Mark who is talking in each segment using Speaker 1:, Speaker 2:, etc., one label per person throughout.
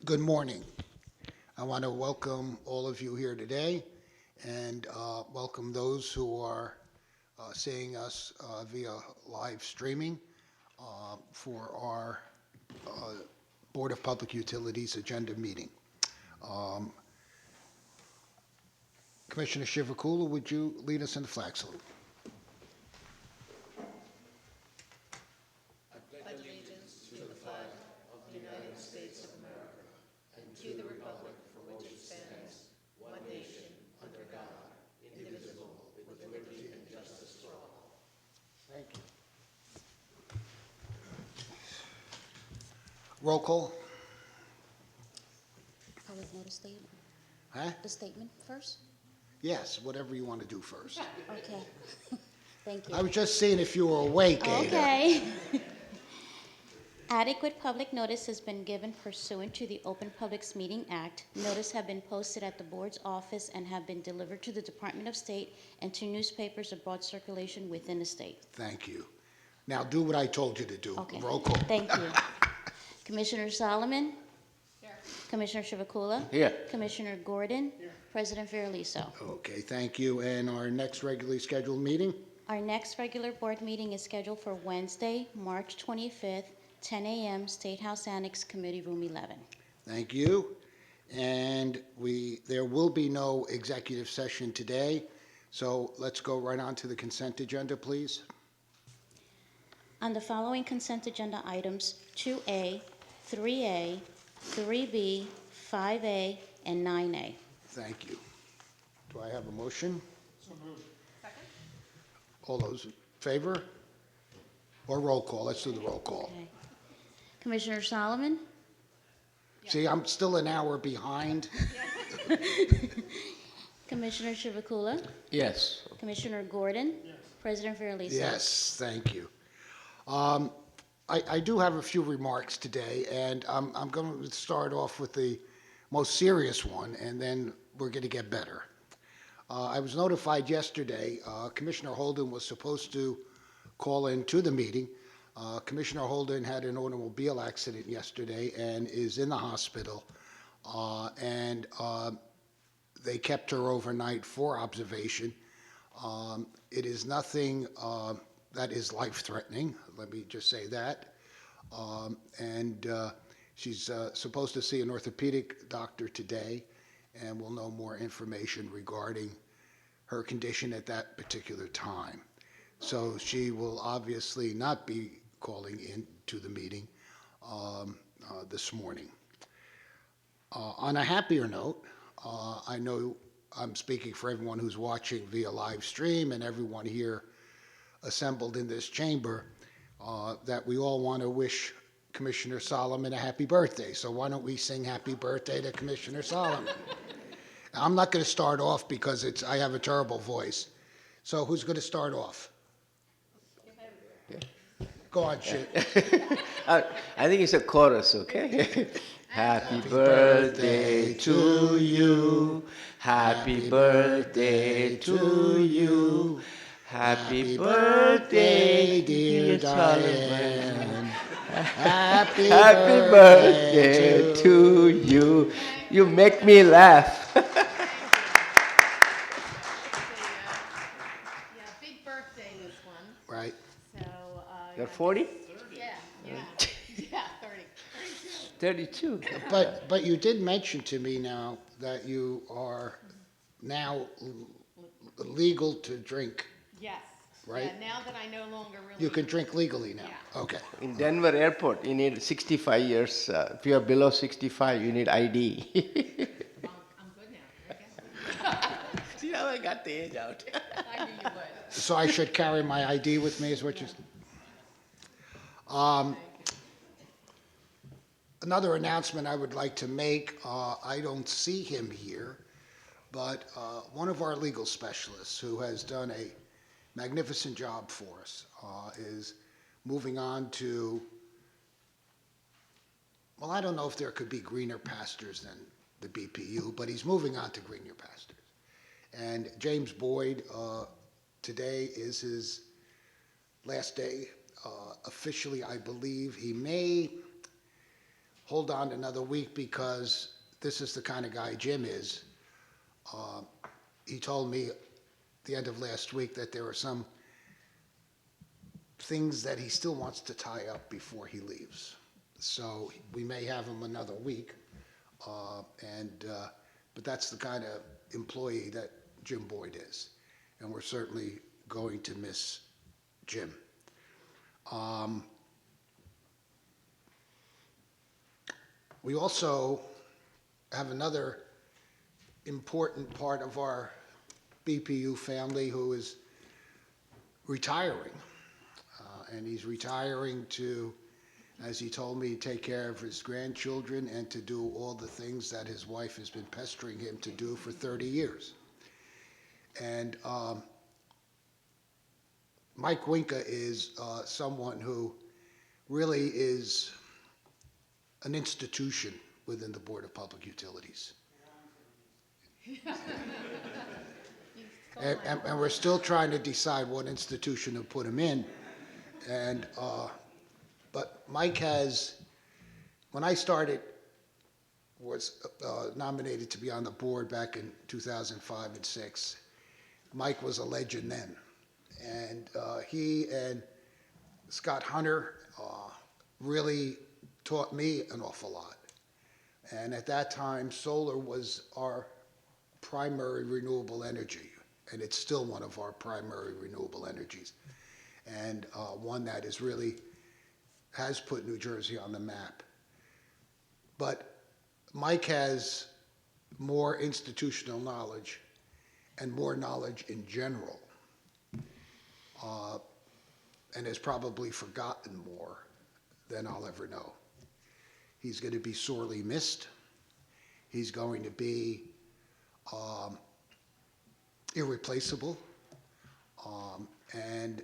Speaker 1: Good morning. I want to welcome all of you here today and welcome those who are seeing us via live streaming for our Board of Public Utilities agenda meeting. Commissioner Shivakula, would you lead us in the flag salute? Thank you. Roll call?
Speaker 2: Public notice statement.
Speaker 1: Huh?
Speaker 2: The statement first?
Speaker 1: Yes, whatever you want to do first.
Speaker 2: Okay. Thank
Speaker 1: I
Speaker 2: you.
Speaker 1: was just seeing if you were awake, Ada.
Speaker 2: Okay. Adequate public notice has been given pursuant to the Open Publics Meeting Act. Notice have been posted at the board's office and have been delivered to the Department of State and to newspapers of broad circulation within the state.
Speaker 1: Thank you. Now do what I told you to do.
Speaker 2: Okay.
Speaker 1: Roll call.
Speaker 2: Thank you. Commissioner Solomon? Here. Commissioner Shivakula?
Speaker 3: Here.
Speaker 2: Commissioner Gordon? Here. President Fiorelliso?
Speaker 1: Okay, thank you. And our next regularly scheduled meeting?
Speaker 2: Our next regular board meeting is scheduled for Wednesday, March 25th, 10 a.m., State House Annex, Committee Room 11.
Speaker 1: Thank you. And there will be no executive session today, so let's go right on to the consent agenda, please.
Speaker 2: On the following consent agenda items, 2A, 3A, 3B, 5A, and 9A.
Speaker 1: Thank you. Do I have a motion?
Speaker 4: So moved. Second?
Speaker 1: All those in favor? Or roll call? Let's do the roll call.
Speaker 2: Okay. Commissioner Solomon?
Speaker 1: See, I'm still an hour behind.
Speaker 2: Commissioner Shivakula?
Speaker 3: Yes.
Speaker 2: Commissioner Gordon? Yes. President Fiorelliso?
Speaker 1: Yes, thank you. I do have a few remarks today, and I'm going to start off with the most serious one, and then we're going to get better. I was notified yesterday, Commissioner Holden was supposed to call in to the meeting. Commissioner Holden had an automobile accident yesterday and is in the hospital, and they kept her overnight for observation. It is nothing that is life-threatening, let me just say that. And she's supposed to see an orthopedic doctor today, and we'll know more information regarding her condition at that particular time. So she will obviously not be calling in to the meeting this morning. On a happier note, I know I'm speaking for everyone who's watching via live stream and everyone here assembled in this chamber, that we all want to wish Commissioner Solomon a happy birthday. So why don't we sing happy birthday to Commissioner Solomon? I'm not going to start off because I have a terrible voice. So who's going to start off? Go on, shit.
Speaker 3: I think it's a chorus, okay? Happy birthday to you. Happy birthday to you. Happy birthday, dear Solomon.
Speaker 1: Happy
Speaker 3: birthday to you. You make me laugh.
Speaker 4: Yeah, big birthday this one.
Speaker 1: Right.
Speaker 4: So,
Speaker 3: You're 40?
Speaker 4: yeah, 30.
Speaker 3: 32.
Speaker 1: But you did mention to me now that you are now legal to drink,
Speaker 4: Yes.
Speaker 1: Right.
Speaker 4: Yeah, now that I no longer really.
Speaker 1: you can drink legally now.
Speaker 4: Yeah.
Speaker 1: Okay.
Speaker 3: In Denver airport, you need 65 years. If you're below 65, you need ID.
Speaker 4: I'm good now. Okay.
Speaker 3: See how I got the age out?
Speaker 4: I knew you would.
Speaker 1: So I should carry my ID with me, is what you're... Another announcement I would like to make, I don't see him here, but one of our legal specialists who has done a magnificent job for us is moving on to, well, I don't know if there could be greener pastures than the BPU, but he's moving on to greener pastures. And James Boyd, today is his last day. Officially, I believe he may hold on another week because this is the kind of guy Jim is. He told me at the end of last week that there are some things that he still wants to tie up before he leaves. So we may have him another week, but that's the kind of employee that Jim Boyd is, and we're certainly going to miss Jim. We also have another important part of our BPU family who is retiring. And he's retiring to, as he told me, take care of his grandchildren and to do all the things that his wife has been pestering him to do for 30 years. And Mike Winka is someone who really is an institution within the Board of Public Utilities. And we're still trying to decide what institution to put him in. And but Mike has, when I was nominated to be on the board back in 2005 and 6, Mike was a legend then. And he and Scott Hunter really taught me an awful lot. And at that time, solar was our primary renewable energy, and it's still one of our primary renewable energies, and one that is really has put New Jersey on the map. But Mike has more institutional knowledge and more knowledge in general, and has probably forgotten more than I'll ever know. He's going to be sorely missed. He's going to be irreplaceable. And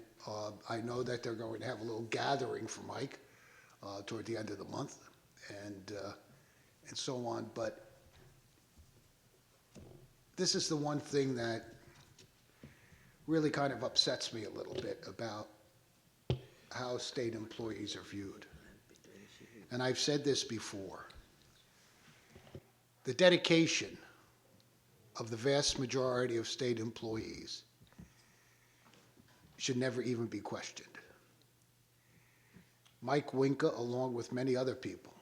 Speaker 1: I know that they're going to have a little gathering for Mike toward the end of the month and so on. But this is the one thing that really kind of upsets me a little bit about how state employees are viewed. And I've said this before. The dedication of the vast majority of state employees should never even be questioned. Mike Winka, along with many other people,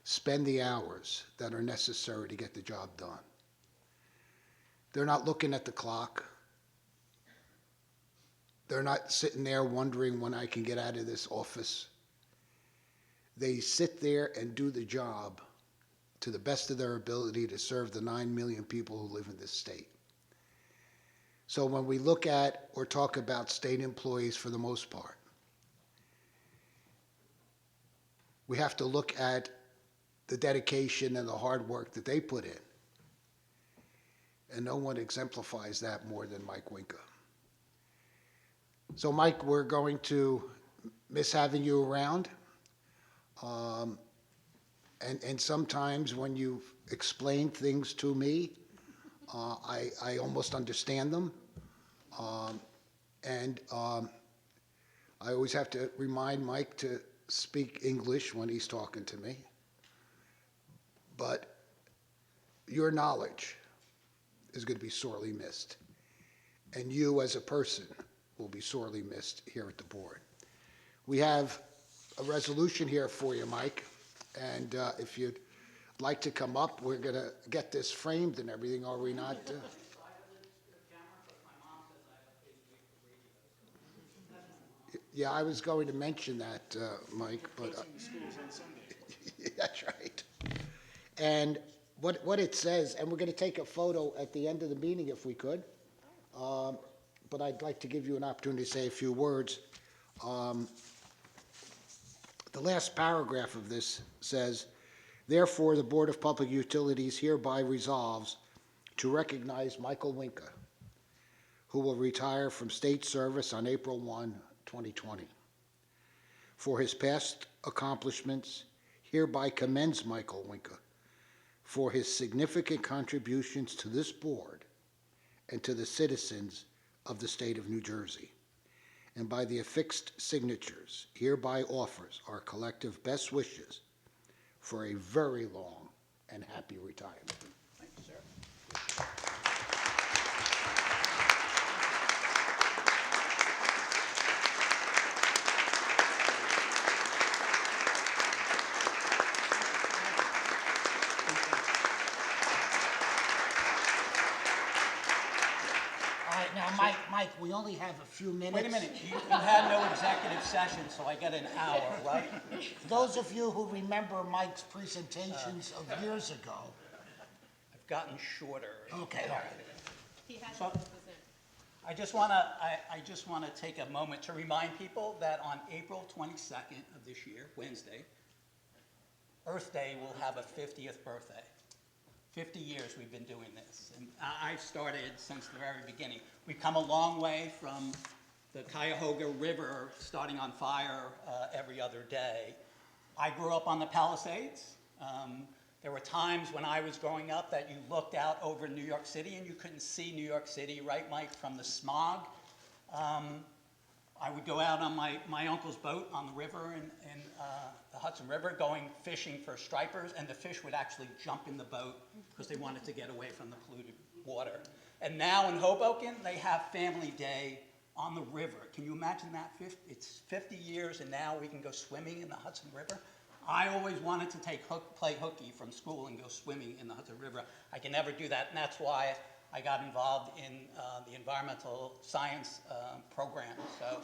Speaker 1: spend the hours that are necessary to get the job done. They're not looking at the clock. They're not sitting there wondering when I can get out of this office. They sit there and do the job to the best of their ability to serve the 9 million people who live in this state. So when we look at or talk about state employees for the most part, we have to look at the dedication and the hard work that they put in. And no one exemplifies that more than Mike Winka. So Mike, we're going to miss having you around. And sometimes when you explain things to me, I almost understand them. I always have to remind Mike to speak English when he's talking to me. But your knowledge is going to be sorely missed. And you as a person will be sorely missed here at the board. We have a resolution here for you, Mike. And if you'd like to come up, we're going to get this framed and everything, are we not? Yeah, I was going to mention that, Mike, but that's right. And what it says, and we're going to take a photo at the end of the meeting if we could, but I'd like to give you an opportunity to say a few words. The last paragraph of this says, therefore, the Board of Public Utilities hereby resolves to recognize Michael Winka, who will retire from state service on April 1, 2020. For his past accomplishments, hereby commends Michael Winka for his significant contributions to this board and to the citizens of the state of New Jersey. And by the affixed signatures, hereby offers our collective best wishes for a very long and happy retirement. Thank you, sir. All right, now, Mike, we only have a few minutes.
Speaker 5: Wait a minute, you had no executive session, so I get an hour, right?
Speaker 1: For those of you who remember Mike's presentations of years ago,
Speaker 5: I've gotten shorter.
Speaker 1: okay, all right.
Speaker 4: He has
Speaker 5: So-
Speaker 4: to present.
Speaker 5: I just want to take a moment to remind people that on April 22nd of this year, Wednesday, Earth Day will have a 50th birthday. 50 years we've been doing this, and I've started since the very beginning. We've come a long way from the Cuyahoga River starting on fire every other day. I grew up on the Palisades. There were times when I was growing up that you looked out over New York City and you couldn't see New York City, right, Mike, from the smog. I would go out on my uncle's boat on the river in the Hudson River going fishing for stripers, and the fish would actually jump in the boat because they wanted to get away from the polluted water. And now in Hoboken, they have Family Day on the river. Can you imagine that? It's 50 years and now we can go swimming in the Hudson River. I always wanted to play hooky from school and go swimming in the Hudson River. I can never do that, and that's why I got involved in the environmental science program. So,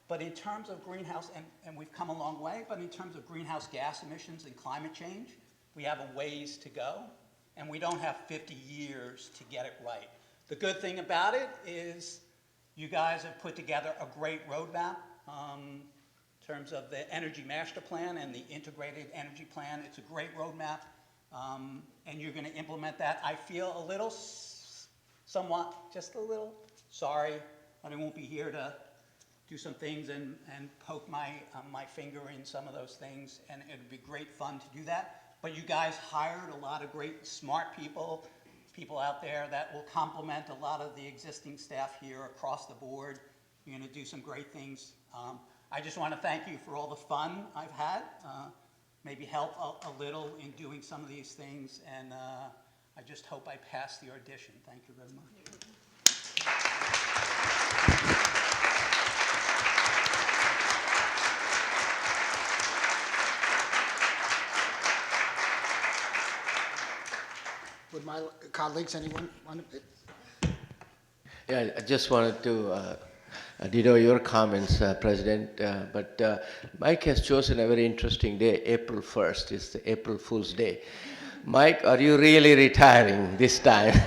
Speaker 5: but in terms of greenhouse, and we've come a long way, but in terms of greenhouse gas emissions and climate change, we have a ways to go, and we don't have 50 years to get it right. The good thing about it is you guys have put together a great roadmap. In terms of the energy master plan and the integrated energy plan, it's a great roadmap, and you're going to implement that. I feel a little, somewhat, just a little sorry, but I won't be here to do some things and poke my finger in some of those things, and it would be great fun to do that. But you guys hired a lot of great, smart people out there that will complement a lot of the existing staff here across the board. You're going to do some great things. I just want to thank you for all the fun I've had, maybe help a little in doing some of these things, and I just hope I pass the audition. Thank you very much.
Speaker 1: Would my colleagues, anyone want to?
Speaker 3: Yeah, I just wanted to ditto your comments, President, but Mike has chosen a very interesting day. April 1st is the April Fool's Day. Mike, are you really retiring this time?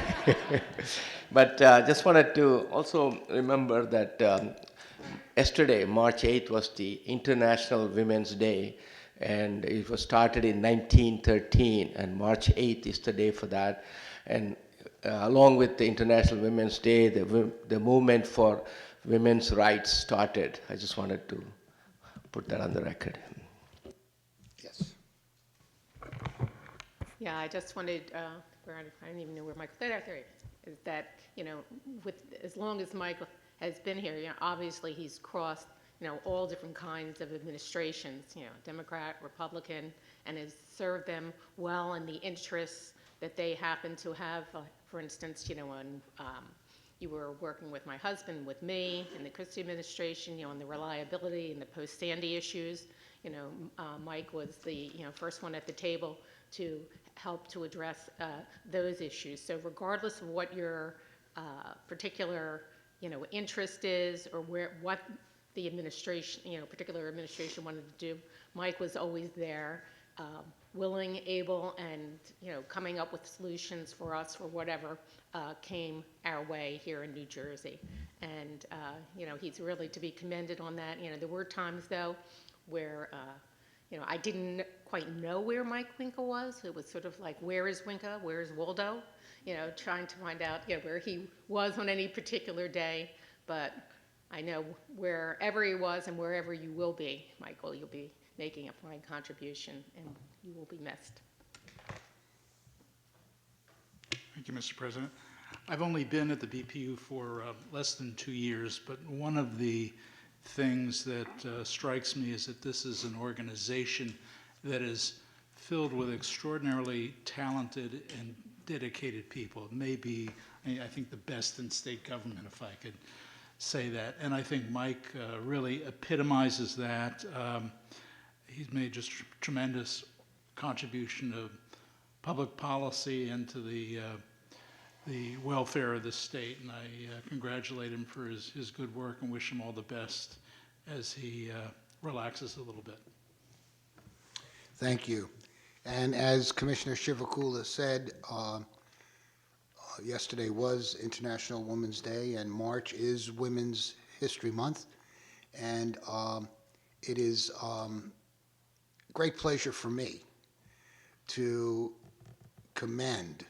Speaker 3: But just wanted to also remember that yesterday, March 8th, was the International Women's Day, and it was started in 1913, and March 8th is the day for that. And along with the International Women's Day, the movement for women's rights started. I just wanted to put that on the record.
Speaker 1: Yes.
Speaker 4: Yeah, I just wanted, I didn't even know where Michael, there he is, is that, as long as Michael has been here, obviously he's crossed, all different kinds of administrations, Democrat, Republican, and has served them well in the interests that they happen to have. For instance, when you were working with my husband, with me, in the Christie administration, on the reliability and the post-Sandy issues, Mike was the, first one at the table to help to address those issues. So regardless of what your particular, interest is, or what the administration, particular administration wanted to do, Mike was always there, willing, able, and coming up with solutions for us for whatever came our way here in New Jersey. And he's really to be commended on that. There were times though where I didn't quite know where Mike Winka was. It was sort of like, where is Winka? Where is Waldo? Trying to find out where he was on any particular day. But I know wherever he was and wherever you will be, Michael, you'll be making a fine contribution, and you will be missed.
Speaker 6: Thank you, Mr. President. I've only been at the BPU for less than 2 years, but one of the things that strikes me is that this is an organization that is filled with extraordinarily talented and dedicated people. It may be, I think, the best in state government, if I could say that. And I think Mike really epitomizes that. He's made just tremendous contribution to public policy and to the welfare of the state, and I congratulate him for his good work and wish him all the best as he relaxes a little bit.
Speaker 1: Thank you. And as Commissioner Chivukula said, yesterday was International Women's Day, and March is Women's History Month, and it is great pleasure for me to commend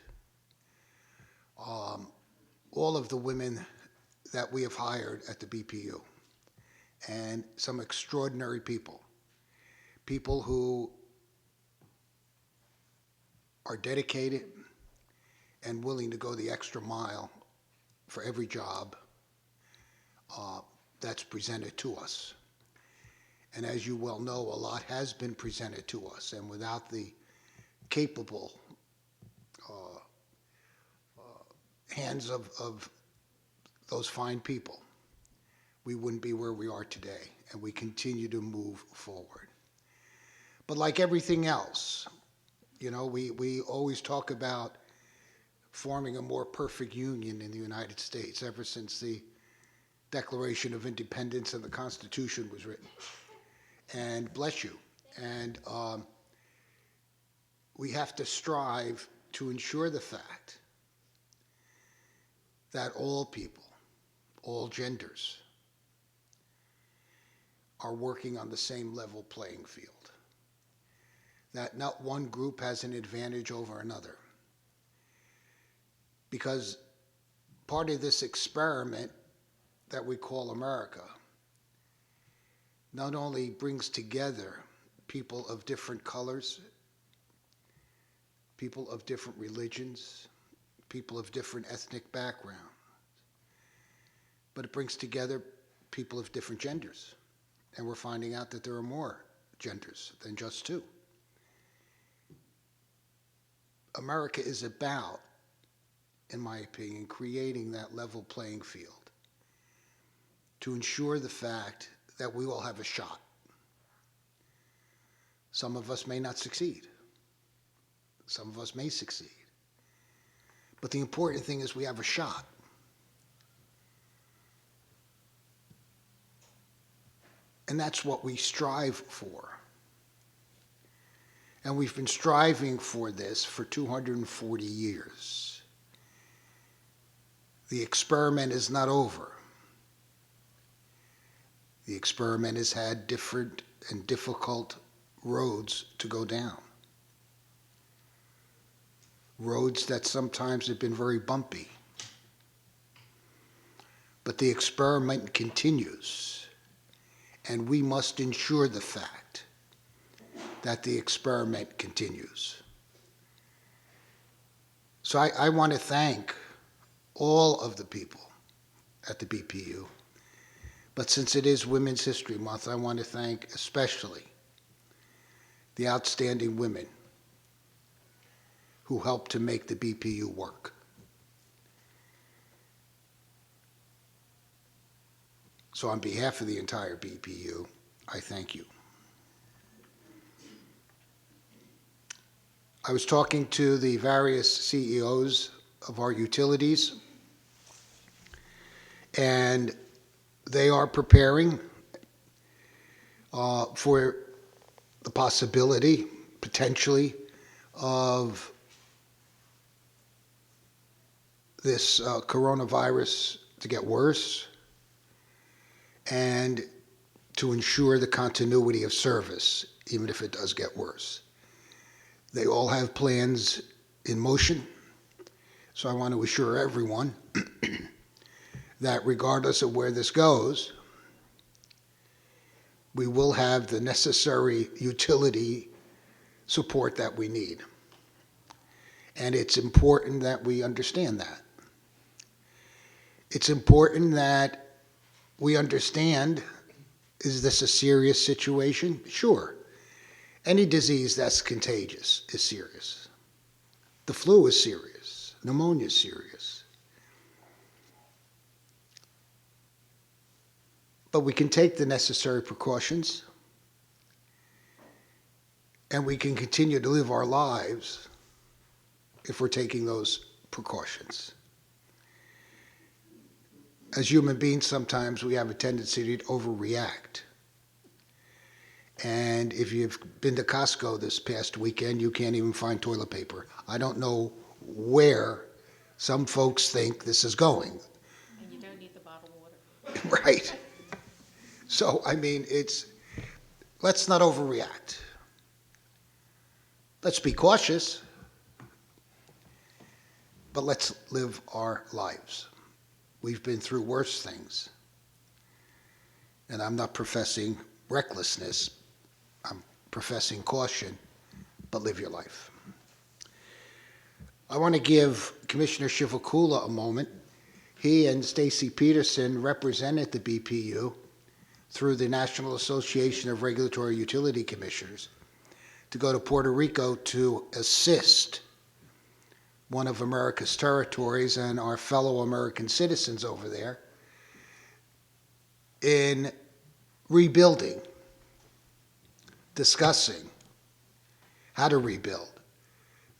Speaker 1: all of the women that we have hired at the BPU, and some extraordinary people who are dedicated and willing to go the extra mile for every job that's presented to us. And as you well know, a lot has been presented to us, and without the capable hands of those fine people, we wouldn't be where we are today, and we continue to move forward. But like everything else, you know, we always talk about forming a more perfect union in the United States ever since the Declaration of Independence and the Constitution was written. And bless you. And we have to strive to ensure the fact that all people, all genders, are working on the same level playing field. That not one group has an advantage over another. Because part of this experiment that we call America not only brings together people of different colors, people of different religions, people of different ethnic backgrounds, but it brings together people of different genders. And we're finding out that there are more genders than just two. America is about, in my opinion, creating that level playing field to ensure the fact that we all have a shot. Some of us may not succeed. Some of us may succeed. But the important thing is we have a shot. And that's what we strive for. And we've been striving for this for 240 years. The experiment is not over. The experiment has had different and difficult roads to go down. Roads that sometimes have been very bumpy. But the experiment continues, and we must ensure the fact that the experiment continues. So I want to thank all of the people at the BPU. But since it is Women's History Month, I want to thank especially the outstanding women who helped to make the BPU work. So on behalf of the entire BPU, I thank you. I was talking to the various CEOs of our utilities, and they are preparing for the possibility, potentially, of this coronavirus to get worse, and to ensure the continuity of service, even if it does get worse. They all have plans in motion, so I want to assure everyone that regardless of where this goes, we will have the necessary utility support that we need. And it's important that we understand that. It's important that we understand, is this a serious situation? Sure. Any disease that's contagious is serious. The flu is serious. Pneumonia is serious. But we can take the necessary precautions, and we can continue to live our lives if we're taking those precautions. As human beings, sometimes we have a tendency to overreact. And if you've been to Costco this past weekend, you can't even find toilet paper. I don't know where some folks think this is going.
Speaker 4: And you don't need the bottled water.
Speaker 1: Right. So, I mean, let's not overreact. Let's be cautious, but let's live our lives. We've been through worse things. And I'm not professing recklessness. I'm professing caution, but live your life. I want to give Commissioner Shivakula a moment. He and Stacy Peterson represented the BPU through the National Association of Regulatory Utility Commissioners to go to Puerto Rico to assist one of America's territories and our fellow American citizens over there in rebuilding, discussing how to rebuild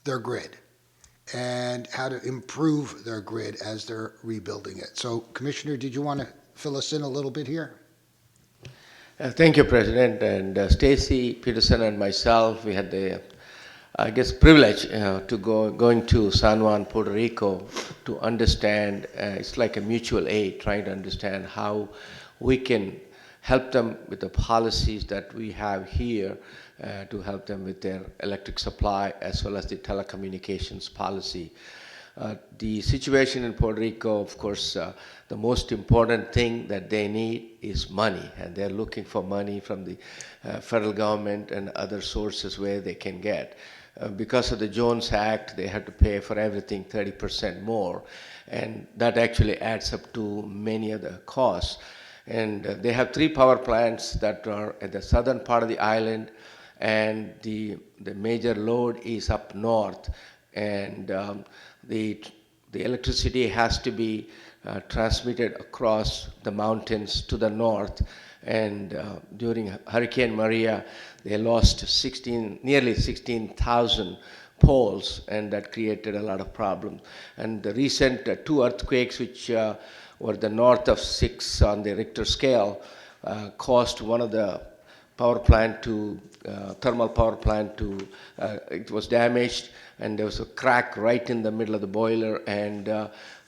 Speaker 1: their grid and how to improve their grid as they're rebuilding it. So, Commissioner, did you want to fill us in a little bit here?
Speaker 3: Thank you, President. And Stacy Peterson and myself, we had the, I guess, privilege to going to San Juan, Puerto Rico, to understand. It's like a mutual aid, trying to understand how we can help them with the policies that we have here to help them with their electric supply as well as the telecommunications policy. The situation in Puerto Rico, of course, the most important thing that they need is money, and they're looking for money from the federal government and other sources where they can get. Because of the Jones Act, they had to pay for everything 30% more, and that actually adds up to many other costs. And they have 3 power plants that are at the southern part of the island, and the major load is up north, and the electricity has to be transmitted across the mountains to the north. And during Hurricane Maria, they lost nearly 16,000 poles, and that created a lot of problems. And the recent 2 earthquakes, which were the north of 6 on the Richter scale, caused one of the power plant to thermal power plant to it was damaged, and there was a crack right in the middle of the boiler, and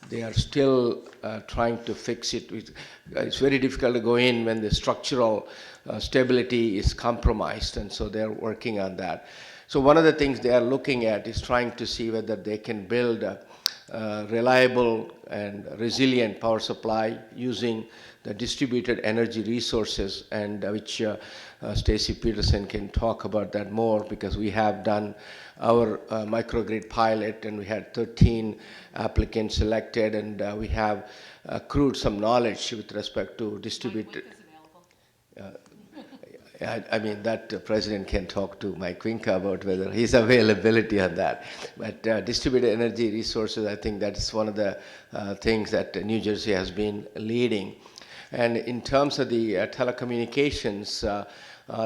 Speaker 3: they are still trying to fix it. It's very difficult to go in when the structural stability is compromised, and so they're working on that. So one of the things they are looking at is trying to see whether they can build a reliable and resilient power supply using the distributed energy resources, and which Stacy Peterson can talk about that more, because we have done our microgrid pilot, and we had 13 applicants selected, and we have accrued some knowledge with respect to distributed. I mean, that the President can talk to Mike Winka about whether his availability on that. But distributed energy resources, I think that's one of the things that New Jersey has been leading. And in terms of the telecommunications,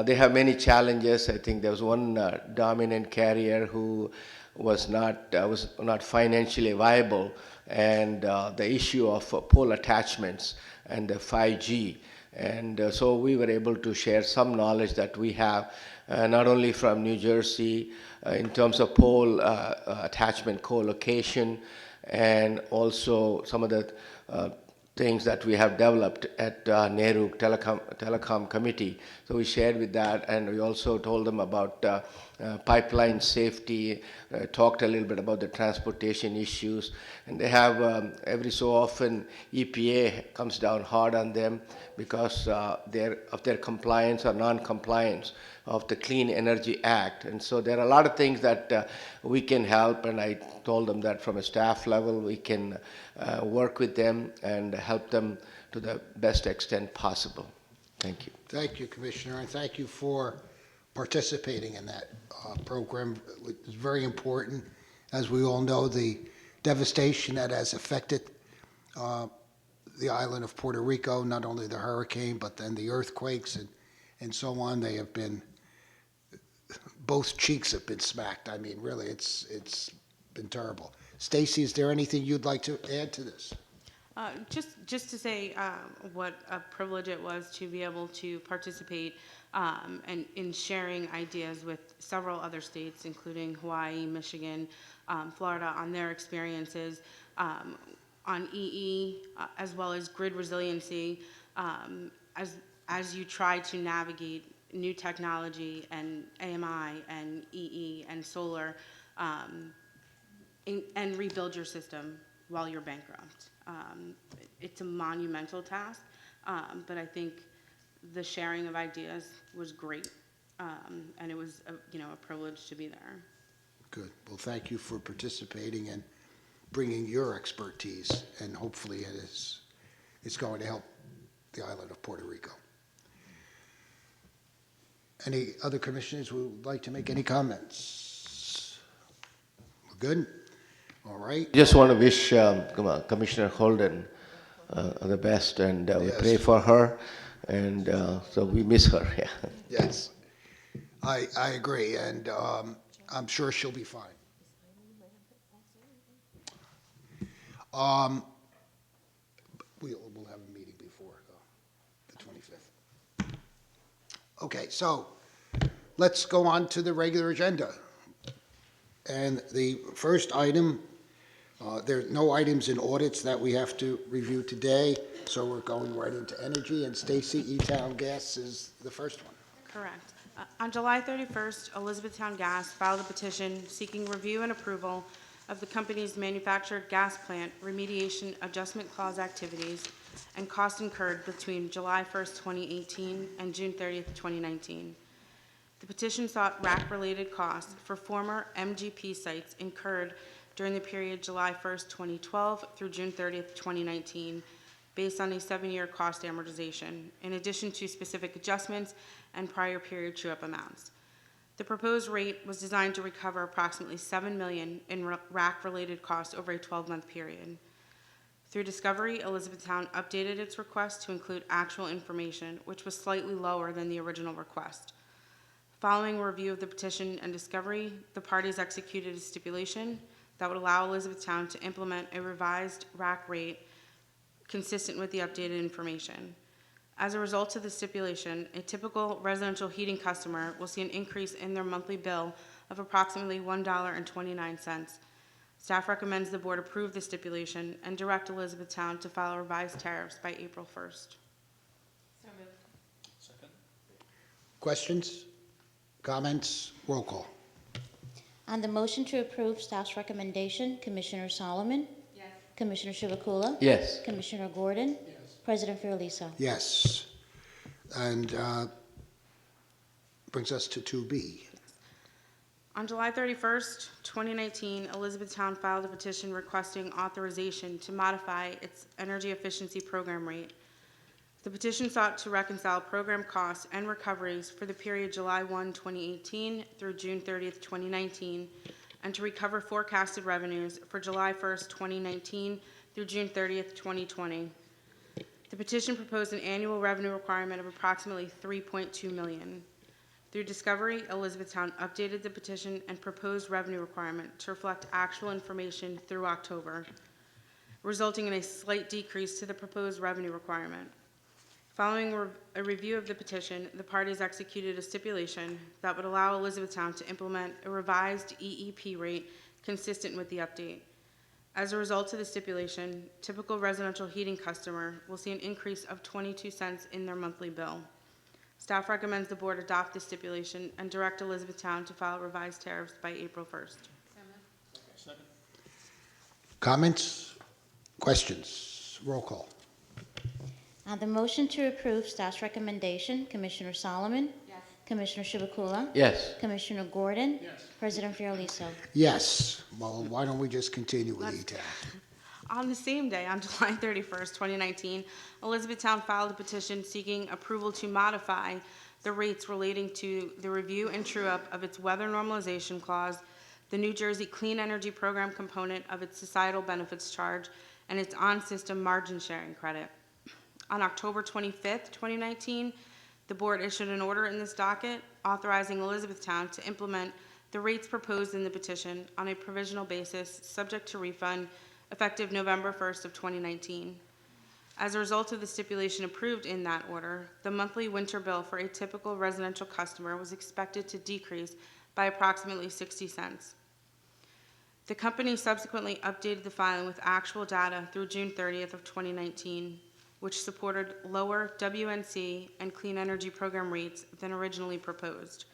Speaker 3: they have many challenges. I think there was one dominant carrier who was not financially viable, and the issue of pole attachments and the 5G. And so we were able to share some knowledge that we have, not only from New Jersey in terms of pole attachment co-location, and also some of the things that we have developed at Nehru Telecom Committee. So we shared with that, and we also told them about pipeline safety, talked a little bit about the transportation issues, and they have every so often EPA comes down hard on them because of their compliance or non-compliance of the Clean Energy Act. And so there are a lot of things that we can help, and I told them that from a staff level we can work with them and help them to the best extent possible. Thank you.
Speaker 1: Thank you, Commissioner, and thank you for participating in that program. It's very important. As we all know, the devastation that has affected the island of Puerto Rico, not only the hurricane, but then the earthquakes and so on. They have been, both cheeks have been smacked. I mean, really, it's been terrible. Stacy, is there anything you'd like to add to this?
Speaker 7: Just to say what a privilege it was to be able to participate and in sharing ideas with several other states, including Hawaii, Michigan, Florida, on their experiences on EE, as well as grid resiliency, as you try to navigate new technology and AMI and EE and solar, and rebuild your system while you're bankrupt. It's a monumental task, but I think the sharing of ideas was great, and it was a privilege to be there.
Speaker 1: Good. Well, thank you for participating and bringing your expertise, and hopefully it's going to help the island of Puerto Rico. Any other commissioners who would like to make any comments? We're good? All right.
Speaker 3: Just want to wish Commissioner Holden the best, and we
Speaker 1: Yes.
Speaker 3: pray for her, and so we miss her. Yeah.
Speaker 1: Yes. I agree, and I'm sure she'll be fine. We'll have a meeting before the 25th. Okay, so let's go on to the regular agenda. And the first item, there are no items in audits that we have to review today, so we're going right into energy, and Stacy, E-Town Gas is the first one.
Speaker 7: Correct. On July 31st, Elizabethtown Gas filed a petition seeking review and approval of the company's manufactured gas plant remediation adjustment clause activities and costs incurred between July 1st, 2018 and June 30th, 2019. The petition sought RAC-related costs for former MGP sites incurred during the period July 1st, 2012 through June 30th, 2019, based on a 7-year cost amortization, in addition to specific adjustments and prior period true-up amounts. The proposed rate was designed to recover approximately $7 million in RAC-related costs over a 12-month period. Through discovery, Elizabethtown updated its request to include actual information, which was slightly lower than the original request. Following a review of the petition and discovery, the parties executed a stipulation that would allow Elizabethtown to implement a revised RAC rate consistent with the updated information. As a result of the stipulation, a typical residential heating customer will see an increase in their monthly bill of approximately $1.29. Staff recommends the board approve the stipulation and direct Elizabethtown to file revised tariffs by April 1st.
Speaker 4: So moved.
Speaker 5: Second?
Speaker 1: Questions? Comments? Roll call.
Speaker 2: On the motion to approve staff's recommendation, Commissioner Solomon?
Speaker 4: Yes.
Speaker 2: Commissioner Chivukula?
Speaker 3: Yes.
Speaker 2: Commissioner Gordon? Yes. President Fiordaliso?
Speaker 1: Yes. And brings us to 2B.
Speaker 7: On July 31st, 2019, Elizabethtown filed a petition requesting authorization to modify its energy efficiency program rate. The petition sought to reconcile program costs and recoveries for the period July 1, 2018 through June 30th, 2019, and to recover forecasted revenues for July 1st, 2019 through June 30th, 2020. The petition proposed an annual revenue requirement of approximately $3.2 million. Through discovery, Elizabethtown updated the petition and proposed revenue requirement to reflect actual information through October, resulting in a slight decrease to the proposed revenue requirement. Following a review of the petition, the parties executed a stipulation that would allow Elizabethtown to implement a revised EEP rate consistent with the update. As a result of the stipulation, typical residential heating customer will see an increase of 22 cents in their monthly bill. Staff recommends the board adopt this stipulation and direct Elizabethtown to file revised tariffs by April 1st.
Speaker 5: Second?
Speaker 1: Comments? Questions? Roll call.
Speaker 2: On the motion to approve staff's recommendation, Commissioner Solomon?
Speaker 4: Yes.
Speaker 2: Commissioner Chivukula?
Speaker 3: Yes.
Speaker 2: Commissioner Gordon? Yes. President Fiordaliso?
Speaker 1: Yes. Well, why don't we just continue with
Speaker 7: Let's-
Speaker 1: E-Town?
Speaker 7: On the same day, on July 31st, 2019, Elizabethtown filed a petition seeking approval to modify the rates relating to the review and true-up of its weather normalization clause, the New Jersey Clean Energy Program component of its societal benefits charge, and its on-system margin sharing credit. On October 25th, 2019, the board issued an order in this docket authorizing Elizabethtown to implement the rates proposed in the petition on a provisional basis, subject to refund, effective November 1st of 2019. As a result of the stipulation approved in that order, the monthly winter bill for a typical residential customer was expected to decrease by approximately 60 cents. The company subsequently updated the filing with actual data through June 30th of 2019, which supported lower WNC and Clean Energy Program rates than originally proposed.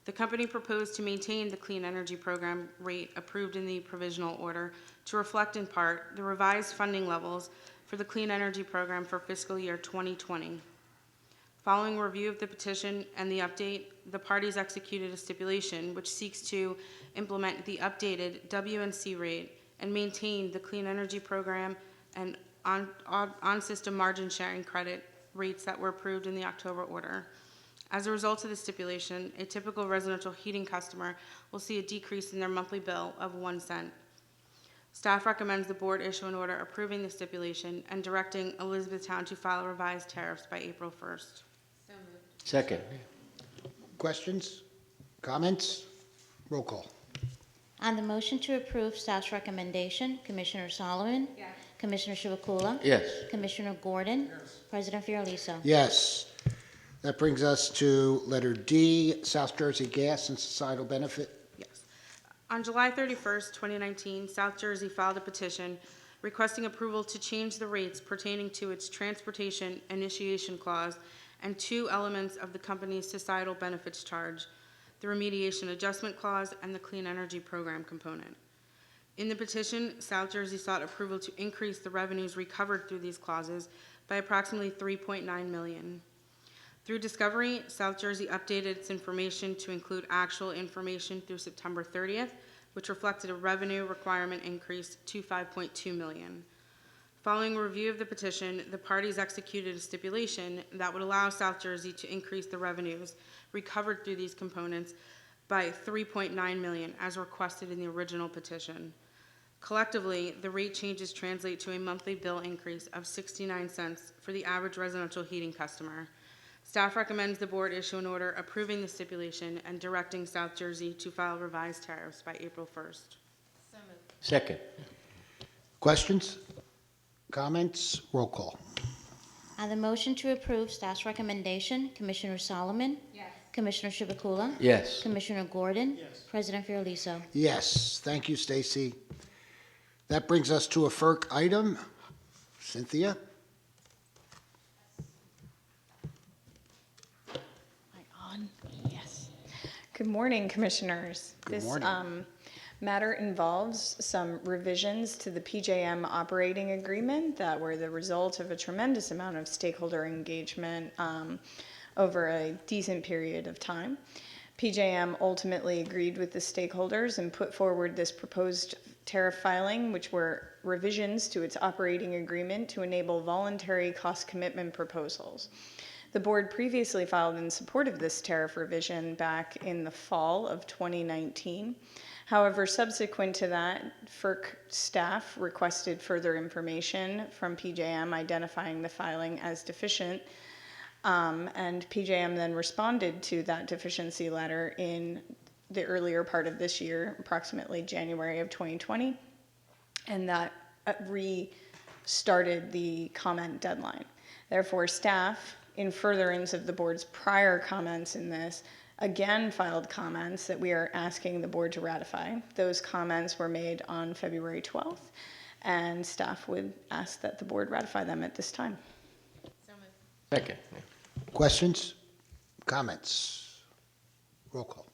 Speaker 7: The company proposed to maintain the Clean Energy Program rate approved in the provisional order to reflect in part the revised funding levels for the Clean Energy Program for fiscal year 2020. Following review of the petition and the update, the parties executed a stipulation which seeks to implement the updated WNC rate and maintain the Clean Energy Program and on-system margin sharing credit rates that were approved in the October order. As a result of the stipulation, a typical residential heating customer will see a decrease in their monthly bill of 1 cent. Staff recommends the board issue an order approving the stipulation and directing Elizabethtown to file revised tariffs by April 1st.
Speaker 3: Second.
Speaker 1: Questions? Comments? Roll call.
Speaker 2: On the motion to approve staff's recommendation, Commissioner Solomon? Yes. Commissioner Chivukula?
Speaker 3: Yes.
Speaker 2: Commissioner Gordon? Yes. President Fiordaliso?
Speaker 1: Yes. That brings us to letter D, South Jersey Gas and Societal Benefit.
Speaker 7: Yes. On July 31st, 2019, South Jersey filed a petition requesting approval to change the rates pertaining to its transportation initiation clause and 2 elements of the company's societal benefits charge, the remediation adjustment clause and the Clean Energy Program component. In the petition, South Jersey sought approval to increase the revenues recovered through these clauses by approximately $3.9 million. Through discovery, South Jersey updated its information to include actual information through September 30th, which reflected a revenue requirement increase to $5.2 million. Following review of the petition, the parties executed a stipulation that would allow South Jersey to increase the revenues recovered through these components by $3.9 million as requested in the original petition. Collectively, the rate changes translate to a monthly bill increase of 69 cents for the average residential heating customer. Staff recommends the board issue an order approving the stipulation and directing South Jersey to file revised tariffs by April 1st.
Speaker 3: Second.
Speaker 1: Questions? Comments? Roll call.
Speaker 2: On the motion to approve staff's recommendation, Commissioner Solomon? Yes. Commissioner Chivukula?
Speaker 3: Yes.
Speaker 2: Commissioner Gordon? Yes. President Fiordaliso?
Speaker 1: Yes. Thank you, Stacy. That brings us to a FERC item. Cynthia?
Speaker 8: Yes. Good morning, Commissioners.
Speaker 1: Good morning.
Speaker 8: This matter involves some revisions to the PJM operating agreement that were the result of a tremendous amount of stakeholder engagement over a decent period of time. PJM ultimately agreed with the stakeholders and put forward this proposed tariff filing, which were revisions to its operating agreement to enable voluntary cost commitment proposals. The board previously filed in support of this tariff revision back in the fall of 2019. However, subsequent to that, FERC staff requested further information from PJM identifying the filing as deficient, and PJM then responded to that deficiency letter in the earlier part of this year, approximately January of 2020, and that restarted the comment deadline. Therefore, staff, in furtherance of the board's prior comments in this, again filed comments that we are asking the board to ratify. Those comments were made on February 12th, and staff would ask that the board ratify them at this time.
Speaker 3: Second.
Speaker 1: Questions? Comments? Roll call.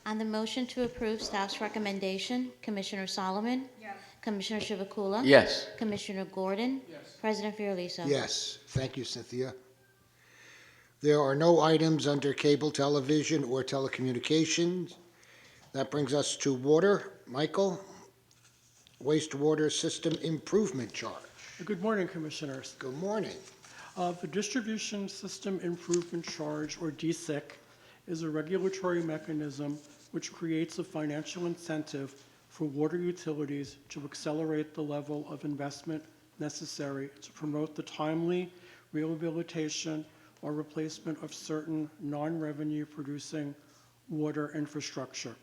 Speaker 2: On the motion to approve staff's recommendation, Commissioner Solomon? Yes. Commissioner Chivukula?
Speaker 3: Yes.
Speaker 2: Commissioner Gordon? Yes. President Fiordaliso?
Speaker 1: Yes. Thank you, Cynthia. There are no items under cable television or telecommunications. That brings us to water. Michael? wastewater system improvement charge.
Speaker 9: Good morning, Commissioners.
Speaker 1: Good morning.
Speaker 9: The Distribution System Improvement Charge, or DSIC, is a regulatory mechanism which creates a financial incentive for water utilities to accelerate the level of investment necessary to promote the timely rehabilitation or replacement of certain non-revenue producing water infrastructure.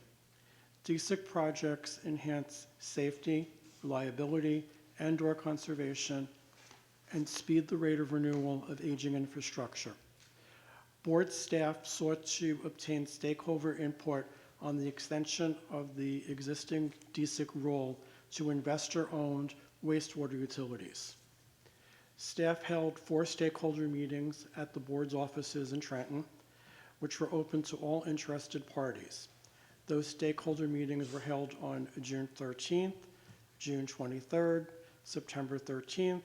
Speaker 9: DSIC projects enhance safety, reliability, and/or conservation, and speed the rate of renewal of aging infrastructure. Board staff sought to obtain stakeholder input on the extension of the existing DSIC rule to investor-owned wastewater utilities. Staff held 4 stakeholder meetings at the board's offices in Trenton, which were open to all interested parties. Those stakeholder meetings were held on June 13th, June 23rd, September 13th,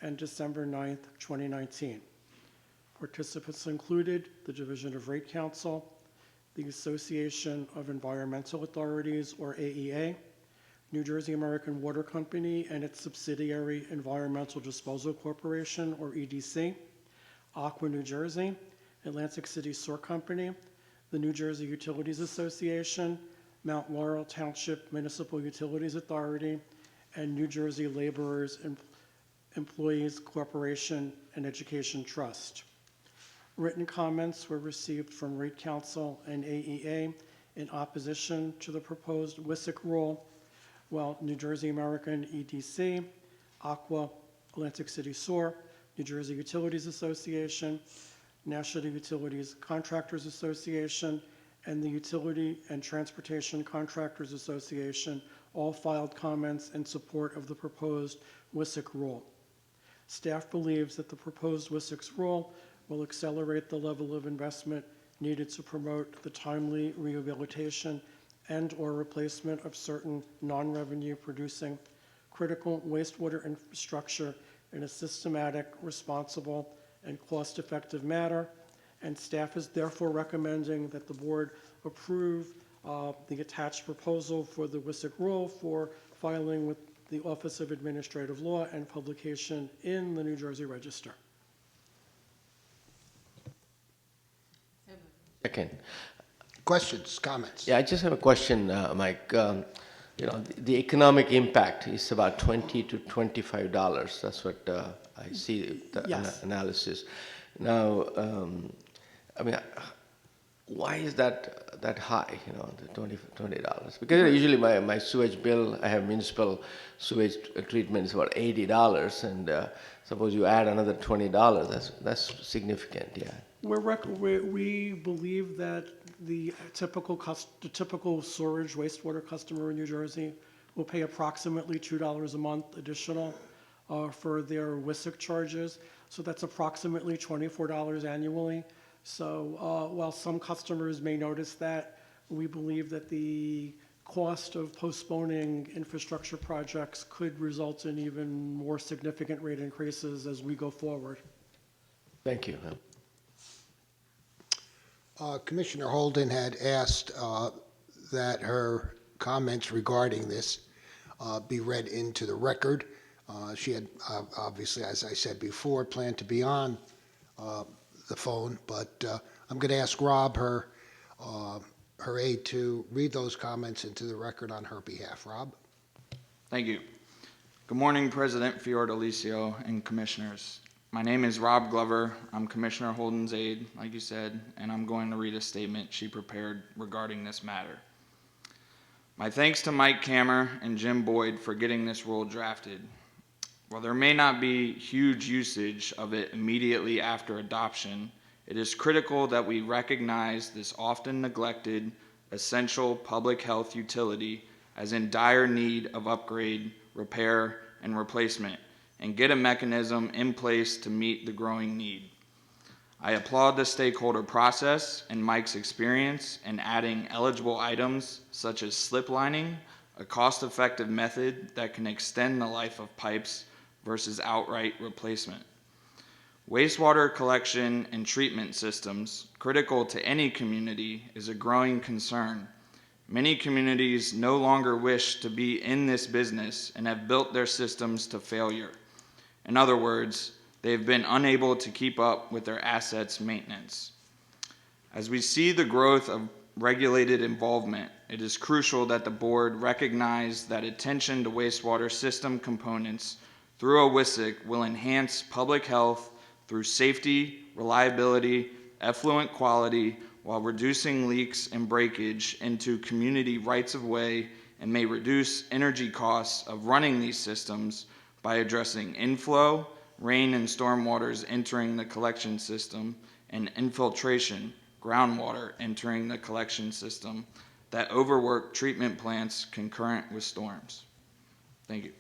Speaker 9: and December 9th, 2019. Participants included the Division of Rate Counsel, the Association of Environmental Authorities, or AEA, New Jersey American Water Company and its subsidiary Environmental Disposal Corporation, or EDC, Aqua New Jersey, Atlantic City Sewer Company, the New Jersey Utilities Association, Mount Laurel Township Municipal Utilities Authority, and New Jersey Laborers Employees Corporation and Education Trust. Written comments were received from Rate Counsel and AEA in opposition to the proposed WSIC rule, while New Jersey American EDC, Aqua, Atlantic City Sewer, New Jersey Utilities Association, National Utilities Contractors Association, and the Utility and Transportation Contractors Association all filed comments in support of the proposed WSIC rule. Staff believes that the proposed WSIC rule will accelerate the level of investment needed to promote the timely rehabilitation and/or replacement of certain non-revenue producing critical wastewater infrastructure in a systematic, responsible, and cost-effective manner, and staff is therefore recommending that the board approve the attached proposal for the WSIC rule for filing with the Office of Administrative Law and publication in the New Jersey Register.
Speaker 3: Second.
Speaker 1: Questions, comments?
Speaker 3: Yeah, I just have a question, Mike. The economic impact is about $20 to $25. That's what I see the
Speaker 9: Yes.
Speaker 3: analysis. Now, why is that high? The $20? Because usually my sewage bill, I have municipal sewage treatment is about $80, and suppose you add another $20, that's significant. Yeah.
Speaker 9: We believe that the typical storage wastewater customer in New Jersey will pay approximately $2 a month additional for their WSIC charges. So that's approximately $24 annually. So while some customers may notice that, we believe that the cost of postponing infrastructure projects could result in even more significant rate increases as we go forward.
Speaker 3: Thank you.
Speaker 1: Commissioner Holden had asked that her comments regarding this be read into the record. She had obviously, as I said before, planned to be on the phone, but I'm going to ask Rob, her aide, to read those comments into the record on her behalf. Rob?
Speaker 10: Thank you. Good morning, President Fiordalicio and Commissioners. My name is Rob Glover. I'm Commissioner Holden's aide, like you said, and I'm going to read a statement she prepared regarding this matter. My thanks to Mike Kammer and Jim Boyd for getting this rule drafted. While there may not be huge usage of it immediately after adoption, it is critical that we recognize this often neglected, essential public health utility as in dire need of upgrade, repair, and replacement, and get a mechanism in place to meet the growing need. I applaud the stakeholder process and Mike's experience in adding eligible items such as slip lining, a cost-effective method that can extend the life of pipes versus outright replacement. Wastewater collection and treatment systems, critical to any community, is a growing concern, Many communities no longer wish to be in this business and have built their systems to failure. In other words, they have been unable to keep up with their assets' maintenance. As we see the growth of regulated involvement, it is crucial that the board recognize that attention to wastewater system components through a WSIC will enhance public health through safety, reliability, effluent quality, while reducing leaks and breakage into community rights of way, and may reduce energy costs of running these systems by addressing inflow, rain and storm waters entering the collection system, and infiltration, groundwater entering the collection system that overwork treatment plants concurrent with storms. Thank you.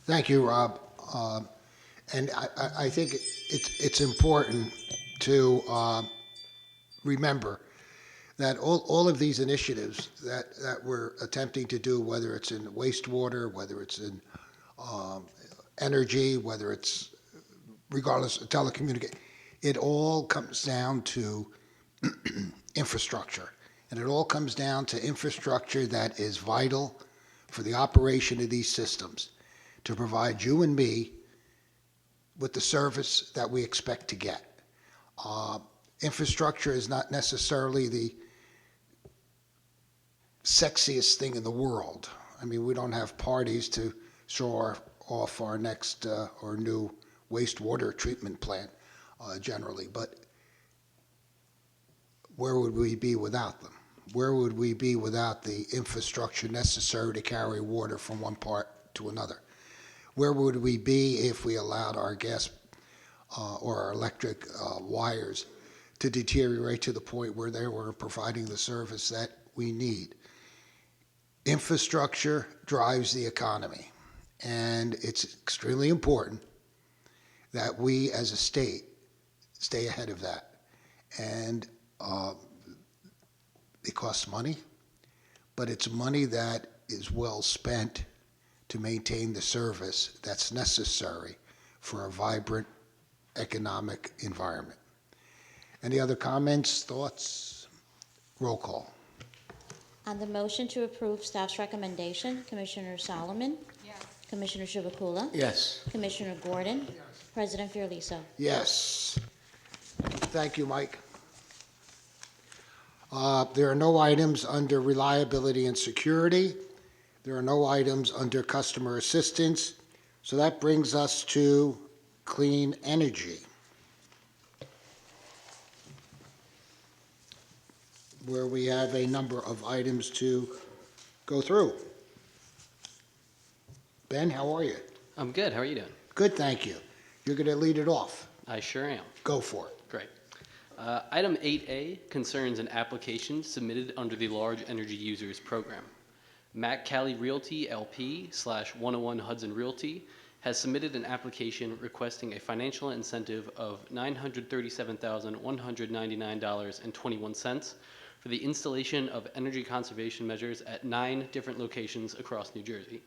Speaker 1: Thank you, Rob. And I think it's important to remember that all of these initiatives that we're attempting to do, whether it's in wastewater, whether it's in energy, whether it's regardless of telecommunication, it all comes down to infrastructure. And it all comes down to infrastructure that is vital for the operation of these systems to provide you and me with the service that we expect to get. Infrastructure is not necessarily the sexiest thing in the world. I mean, we don't have parties to show off our next or new wastewater treatment plant generally, but where would we be without them? Where would we be without the infrastructure necessary to carry water from one part to another? Where would we be if we allowed our gas or our electric wires to deteriorate to the point where they were providing the service that we need? Infrastructure drives the economy, and it's extremely important that we as a state stay ahead of that. And it costs money, but it's money that is well spent to maintain the service that's necessary for a vibrant economic environment. Any other comments, thoughts? Roll call.
Speaker 2: On the motion to approve staff's recommendation, Commissioner Solomon? Yes. Commissioner Chivukula?
Speaker 3: Yes.
Speaker 2: Commissioner Gordon? Yes. President Fiordaliso?
Speaker 1: Yes. Thank you, Mike. There are no items under reliability and security. There are no items under customer assistance. So that brings us to clean energy, where we have a number of items to go through. Ben, how are you?
Speaker 11: I'm good. How are you doing?
Speaker 1: Good, thank you. You're going to lead it off.
Speaker 11: I sure am.
Speaker 1: Go for it.
Speaker 11: Great. Item 8A concerns an application submitted under the Large Energy Users Program. Mac Cali Realty LP /101 Hudson Realty has submitted an application requesting a financial incentive of $937,199.21 for the installation of energy conservation measures at 9 different locations across New Jersey.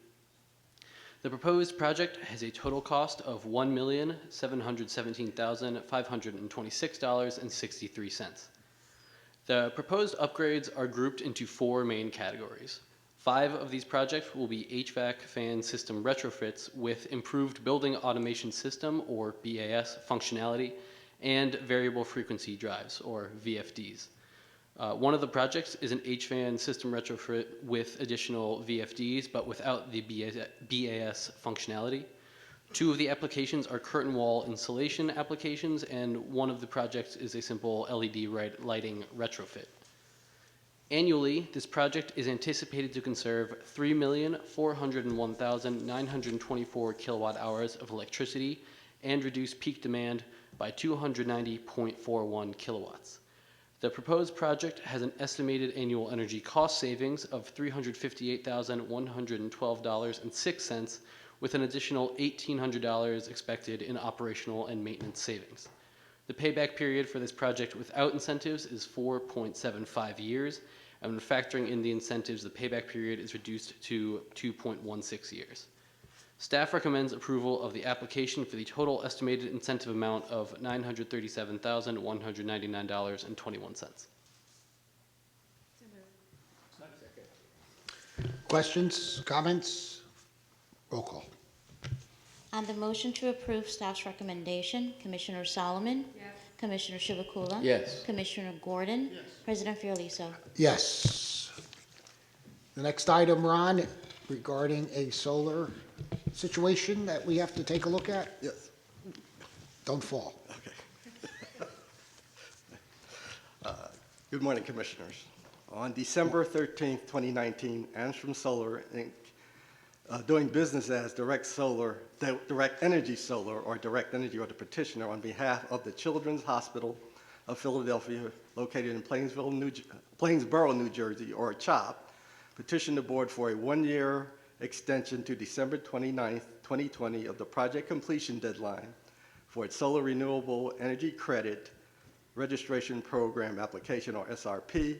Speaker 11: The proposed project has a total cost of $1,717,526.63. The proposed upgrades are grouped into 4 main categories. 5 of these projects will be HVAC fan system retrofits with improved building automation system, or BAS, functionality, and variable frequency drives, or VFDs. One of the projects is an HVAC system retrofit with additional VFDs, but without the BAS functionality. 2 of the applications are curtain wall insulation applications, and one of the projects is a simple LED lighting retrofit. Annually, this project is anticipated to conserve 3,401,924 kilowatt hours of electricity and reduce peak demand by 290.41 kilowatts. The proposed project has an estimated annual energy cost savings of $358,112.06, with an additional $1,800 expected in operational and maintenance savings. The payback period for this project without incentives is 4.75 years, and when factoring in the incentives, the payback period is reduced to 2.16 years. Staff recommends approval of the application for the total estimated incentive amount of $937,199.21.
Speaker 1: Questions, comments? Roll call.
Speaker 2: On the motion to approve staff's recommendation, Commissioner Solomon? Yes. Commissioner Chivukula?
Speaker 3: Yes.
Speaker 2: Commissioner Gordon? Yes. President Fiordaliso?
Speaker 1: Yes. The next item, Ron, regarding a solar situation that we have to take a look at?
Speaker 12: Yes.
Speaker 1: Don't fall.
Speaker 12: Good morning, Commissioners. On December 13th, 2019, Amsterdam Solar, Inc., doing business as Direct Energy Solar, or Direct Energy, or the petitioner, on behalf of the Children's Hospital of Philadelphia, located in Plainsboro, New Jersey, or CHOP, petitioned the board for a one-year extension to December 29th, 2020 of the project completion deadline for its Solar Renewable Energy Credit Registration Program application, or SRP.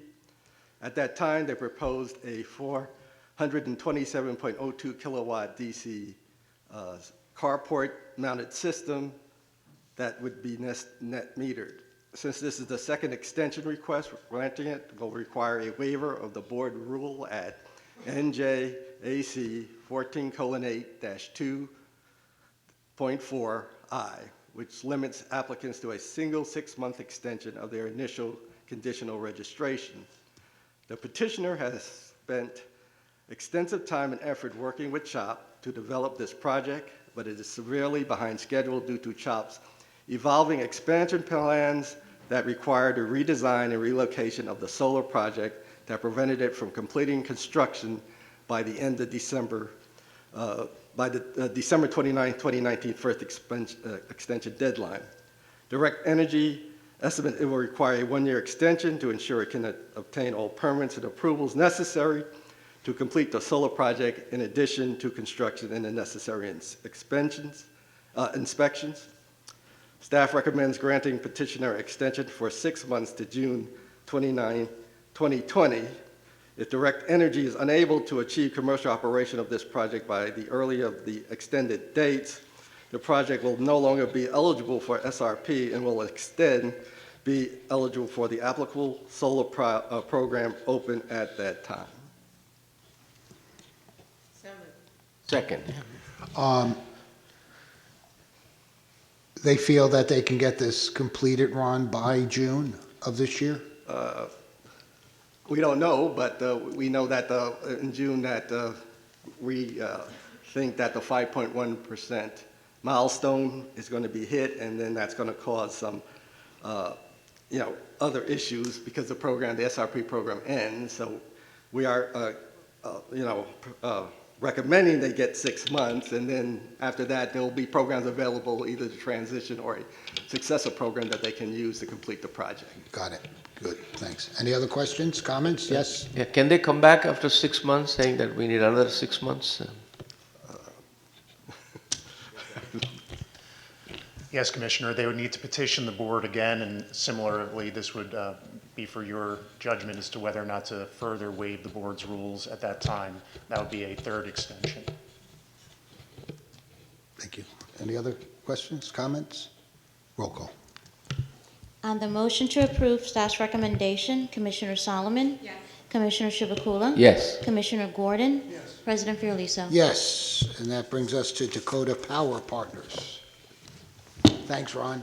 Speaker 12: At that time, they proposed a 427.02 kilowatt DC carport mounted system that would be net metered. Since this is the second extension request, granting it will require a waiver of the board rule at NJAC 14:8-2.4I, which limits applicants to a single 6-month extension of their initial conditional registration. The petitioner has spent extensive time and effort working with CHOP to develop this project, but it is severely behind schedule due to CHOP's evolving expansion plans that required a redesign and relocation of the solar project that prevented it from completing construction by the end of December, December 29, 2019 first extension deadline. Direct Energy estimate it will require a one-year extension to ensure it can obtain all permits and approvals necessary to complete the solar project, in addition to construction and the necessary inspections. Staff recommends granting petitioner extension for 6 months to June 29, 2020. If Direct Energy is unable to achieve commercial operation of this project by the earlier of the extended dates, the project will no longer be eligible for SRP and will instead be eligible for the applicable solar program open at that time.
Speaker 3: Second.
Speaker 1: They feel that they can get this completed, Ron, by June of this year?
Speaker 12: We don't know, but we know that in June that we think that the 5.1% milestone is going to be hit, and then that's going to cause some, other issues because the program, the SRP program, ends. So we are, recommending they get 6 months, and then after that, there will be programs available, either to transition or a successor program that they can use to complete the project.
Speaker 1: Got it. Good, thanks. Any other questions, comments? Yes?
Speaker 3: Yeah, can they come back after 6 months saying that we need another 6 months?
Speaker 13: Yes, Commissioner, they would need to petition the board again, and similarly, this would be for your judgment as to whether or not to further waive the board's rules at that time. That would be a third extension.
Speaker 1: Thank you. Any other questions, comments? Roll call.
Speaker 2: On the motion to approve staff's recommendation, Commissioner Solomon? Yes. Commissioner Chivukula?
Speaker 3: Yes.
Speaker 2: Commissioner Gordon? Yes. President Fiordaliso?
Speaker 1: Yes, and that brings us to Dakota Power Partners. Thanks, Ron.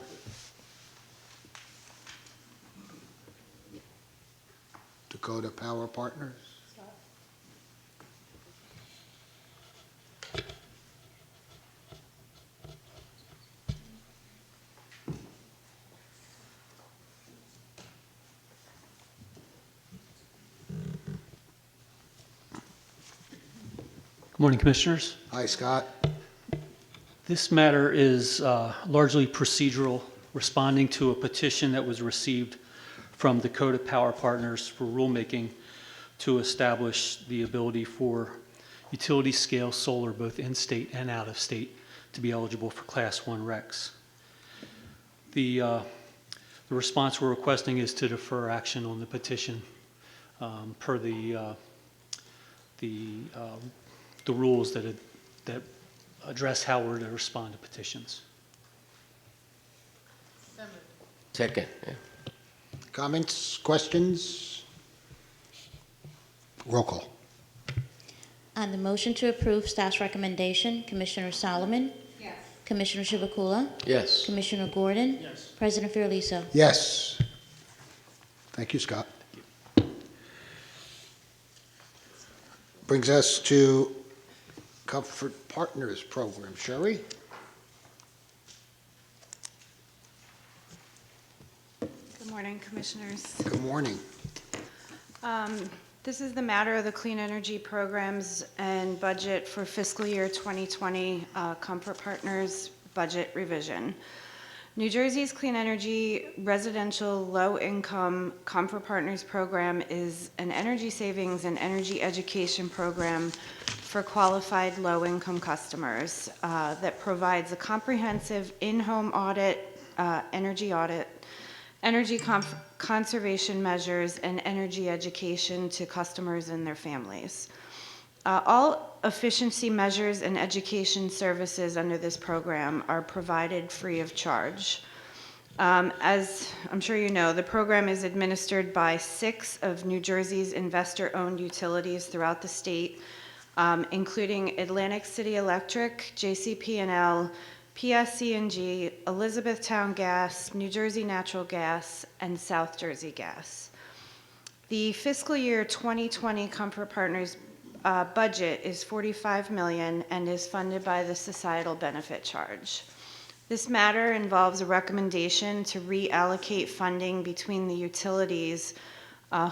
Speaker 1: Dakota Power Partners.
Speaker 14: Good morning, Commissioners.
Speaker 1: Hi, Scott.
Speaker 14: This matter is largely procedural, responding to a petition that was received from Dakota Power Partners for rulemaking to establish the ability for utility-scale solar, both in-state and out-of-state, to be eligible for Class 1 RECs. The response we're requesting is to defer action on the petition per the rules that address how we're to respond to petitions.
Speaker 3: Second. Yeah.
Speaker 1: Comments, questions? Roll call.
Speaker 2: On the motion to approve staff's recommendation, Commissioner Solomon? Yes. Commissioner Chivukula?
Speaker 3: Yes.
Speaker 2: Commissioner Gordon?
Speaker 6: Yes.
Speaker 2: President Fiordaliso?
Speaker 1: Yes. Thank you, Scott. Brings us to Comfort Partners Program. Sherry?
Speaker 7: Good morning, Commissioners.
Speaker 1: Good morning.
Speaker 7: This is the matter of the Clean Energy Programs and budget for fiscal year 2020 Comfort Partners budget revision. New Jersey's Clean Energy Residential Low-Income Comfort Partners Program is an energy savings and energy education program for qualified low-income customers that provides a comprehensive in-home audit, energy conservation measures, and energy education to customers and their families. All efficiency measures and education services under this program are provided free of charge. As I'm sure you know, the program is administered by 6 of New Jersey's investor-owned utilities throughout the state, including Atlantic City Electric, JCP&L, PSC&G, Elizabethtown Gas, New Jersey Natural Gas, and South Jersey Gas. The fiscal year 2020 Comfort Partners budget is $45 million and is funded by the societal benefit charge. This matter involves a recommendation to reallocate funding between the utilities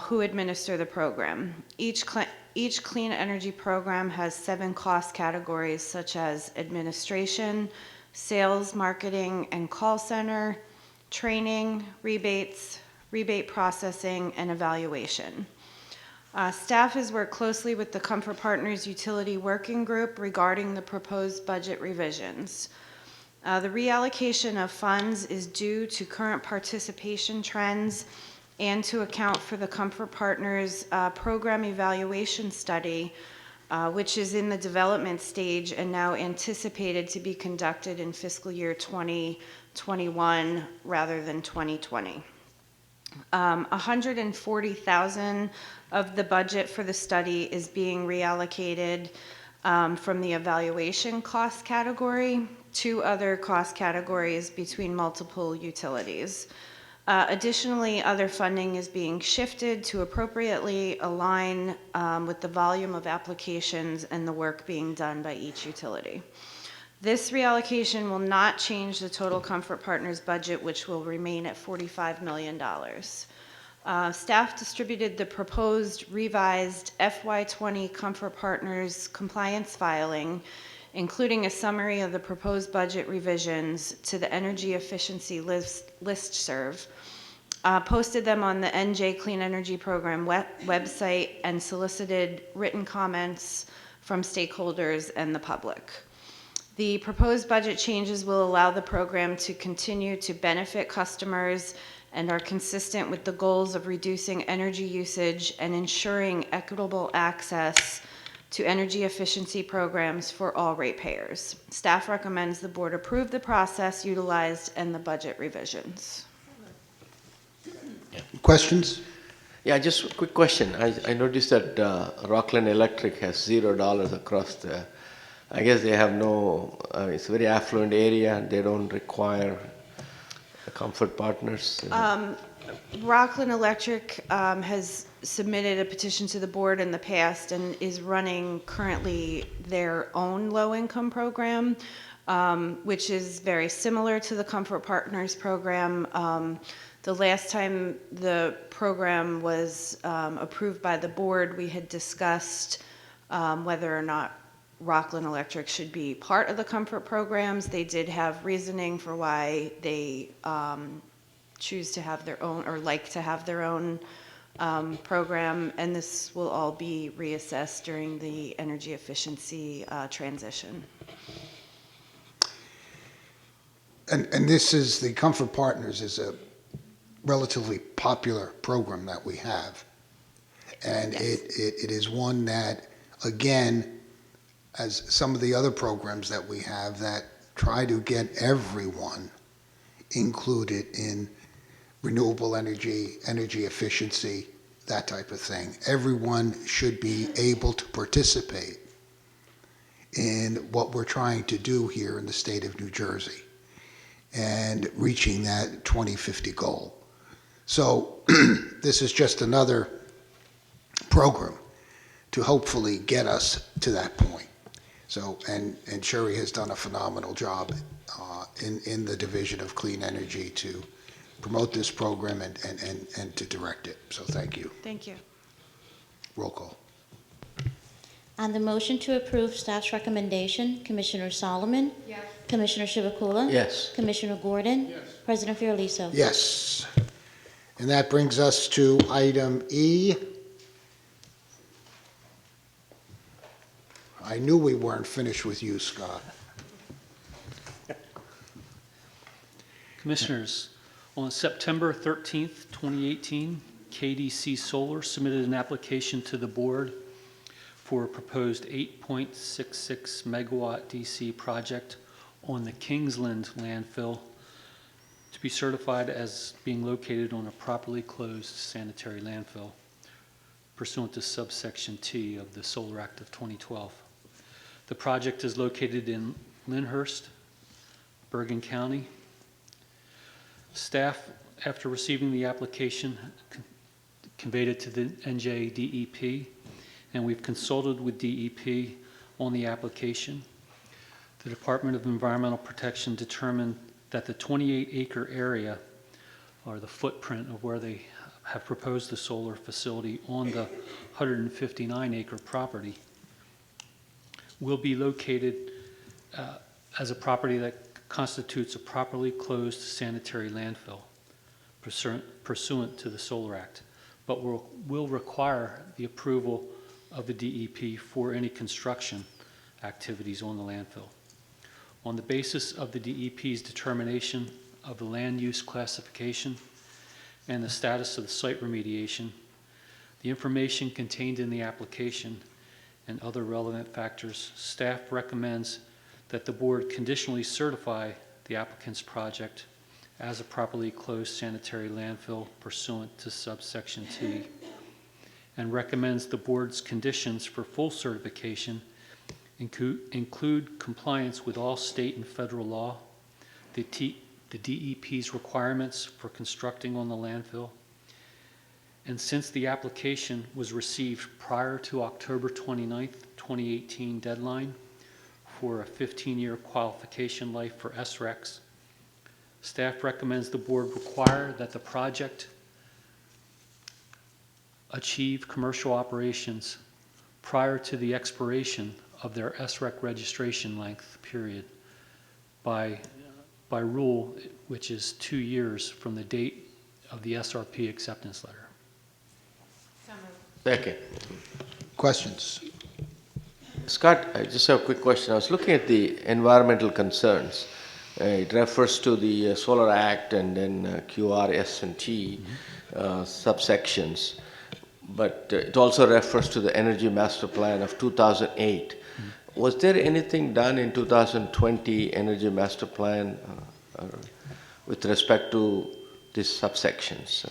Speaker 7: who administer the program. Each clean energy program has 7 cost categories such as administration, sales, marketing, and call center, training, rebates, rebate processing, and evaluation. Staff has worked closely with the Comfort Partners Utility Working Group regarding the proposed budget revisions. The reallocation of funds is due to current participation trends and to account for the Comfort Partners program evaluation study, which is in the development stage and now anticipated to be conducted in fiscal year 2021 rather than 2020. $140,000 of the budget for the study is being reallocated from the evaluation cost category to other cost categories between multiple utilities. Additionally, other funding is being shifted to appropriately align with the volume of applications and the work being done by each utility. This reallocation will not change the total Comfort Partners budget, which will remain at $45 million. Staff distributed the proposed revised FY20 Comfort Partners compliance filing, including a summary of the proposed budget revisions, to the energy efficiency listserv, posted them on the NJ Clean Energy Program website, and solicited written comments from stakeholders and the public. The proposed budget changes will allow the program to continue to benefit customers and are consistent with the goals of reducing energy usage and ensuring equitable access to energy efficiency programs for all ratepayers. Staff recommends the board approve the process utilized and the budget revisions.
Speaker 1: Questions?
Speaker 3: Yeah, just a quick question. I noticed that Rockland Electric has $0 across the, I guess they have no, it's a very affluent area. They don't require Comfort Partners.
Speaker 7: Rockland Electric has submitted a petition to the board in the past and is running currently their own low-income program, which is very similar to the Comfort Partners program. The last time the program was approved by the board, we had discussed whether or not Rockland Electric should be part of the Comfort programs. They did have reasoning for why they choose to have their own, or like to have their own program, and this will all be reassessed during the energy efficiency transition.
Speaker 1: And this is, the Comfort Partners is a relatively popular program that we have. And
Speaker 7: Yes.
Speaker 1: it is one that, again, as some of the other programs that we have that try to get everyone included in renewable energy, energy efficiency, that type of thing. Everyone should be able to participate in what we're trying to do here in the state of New Jersey and reaching that 2050 goal. So this is just another program to hopefully get us to that point. So, and Sherry has done a phenomenal job in the Division of Clean Energy to promote this program and to direct it. So thank you.
Speaker 7: Thank you.
Speaker 1: Roll call.
Speaker 2: On the motion to approve staff's recommendation, Commissioner Solomon? Yes. Commissioner Chivukula?
Speaker 3: Yes.
Speaker 2: Commissioner Gordon? Yes. President Fiordaliso?
Speaker 1: Yes. And that brings us to item E. I knew we weren't finished with you, Scott.
Speaker 14: Commissioners, on September 13th, 2018, KDC Solar submitted an application to the board for a proposed 8.66 megawatt DC project on the Kingsland landfill to be certified as being located on a properly closed sanitary landfill pursuant to subsection T of the Solar Act of 2012. The project is located in Lyndhurst, Bergen County. Staff, after receiving the application, conveyed it to the NJDEP, and we've consulted with DEP on the application. The Department of Environmental Protection determined that the 28-acre area, or the footprint of where they have proposed the solar facility on the 159-acre property, will be located as a property that constitutes a properly closed sanitary landfill pursuant to the Solar Act, but will require the approval of the DEP for any construction activities on the landfill. On the basis of the DEP's determination of the land use classification and the status of the site remediation, the information contained in the application and other relevant factors, staff recommends that the board conditionally certify the applicant's project as a properly closed sanitary landfill pursuant to subsection T, and recommends the board's conditions for full certification include compliance with all state and federal law, the DEP's requirements for constructing on the landfill, and since the application was received prior to October 29th, 2018 deadline for a 15-year qualification life for SRECs, staff recommends the board require that the project achieve commercial operations prior to the expiration of their SREC registration length period by rule, which is 2 years from the date of the SRP acceptance letter.
Speaker 3: Second.
Speaker 1: Questions?
Speaker 3: Scott, I just have a quick question. I was looking at the environmental concerns. It refers to the Solar Act and then QR, S, and T subsections, but it also refers to the Energy Master Plan of 2008. Was there anything done in 2020 Energy Master Plan with respect to these subsections?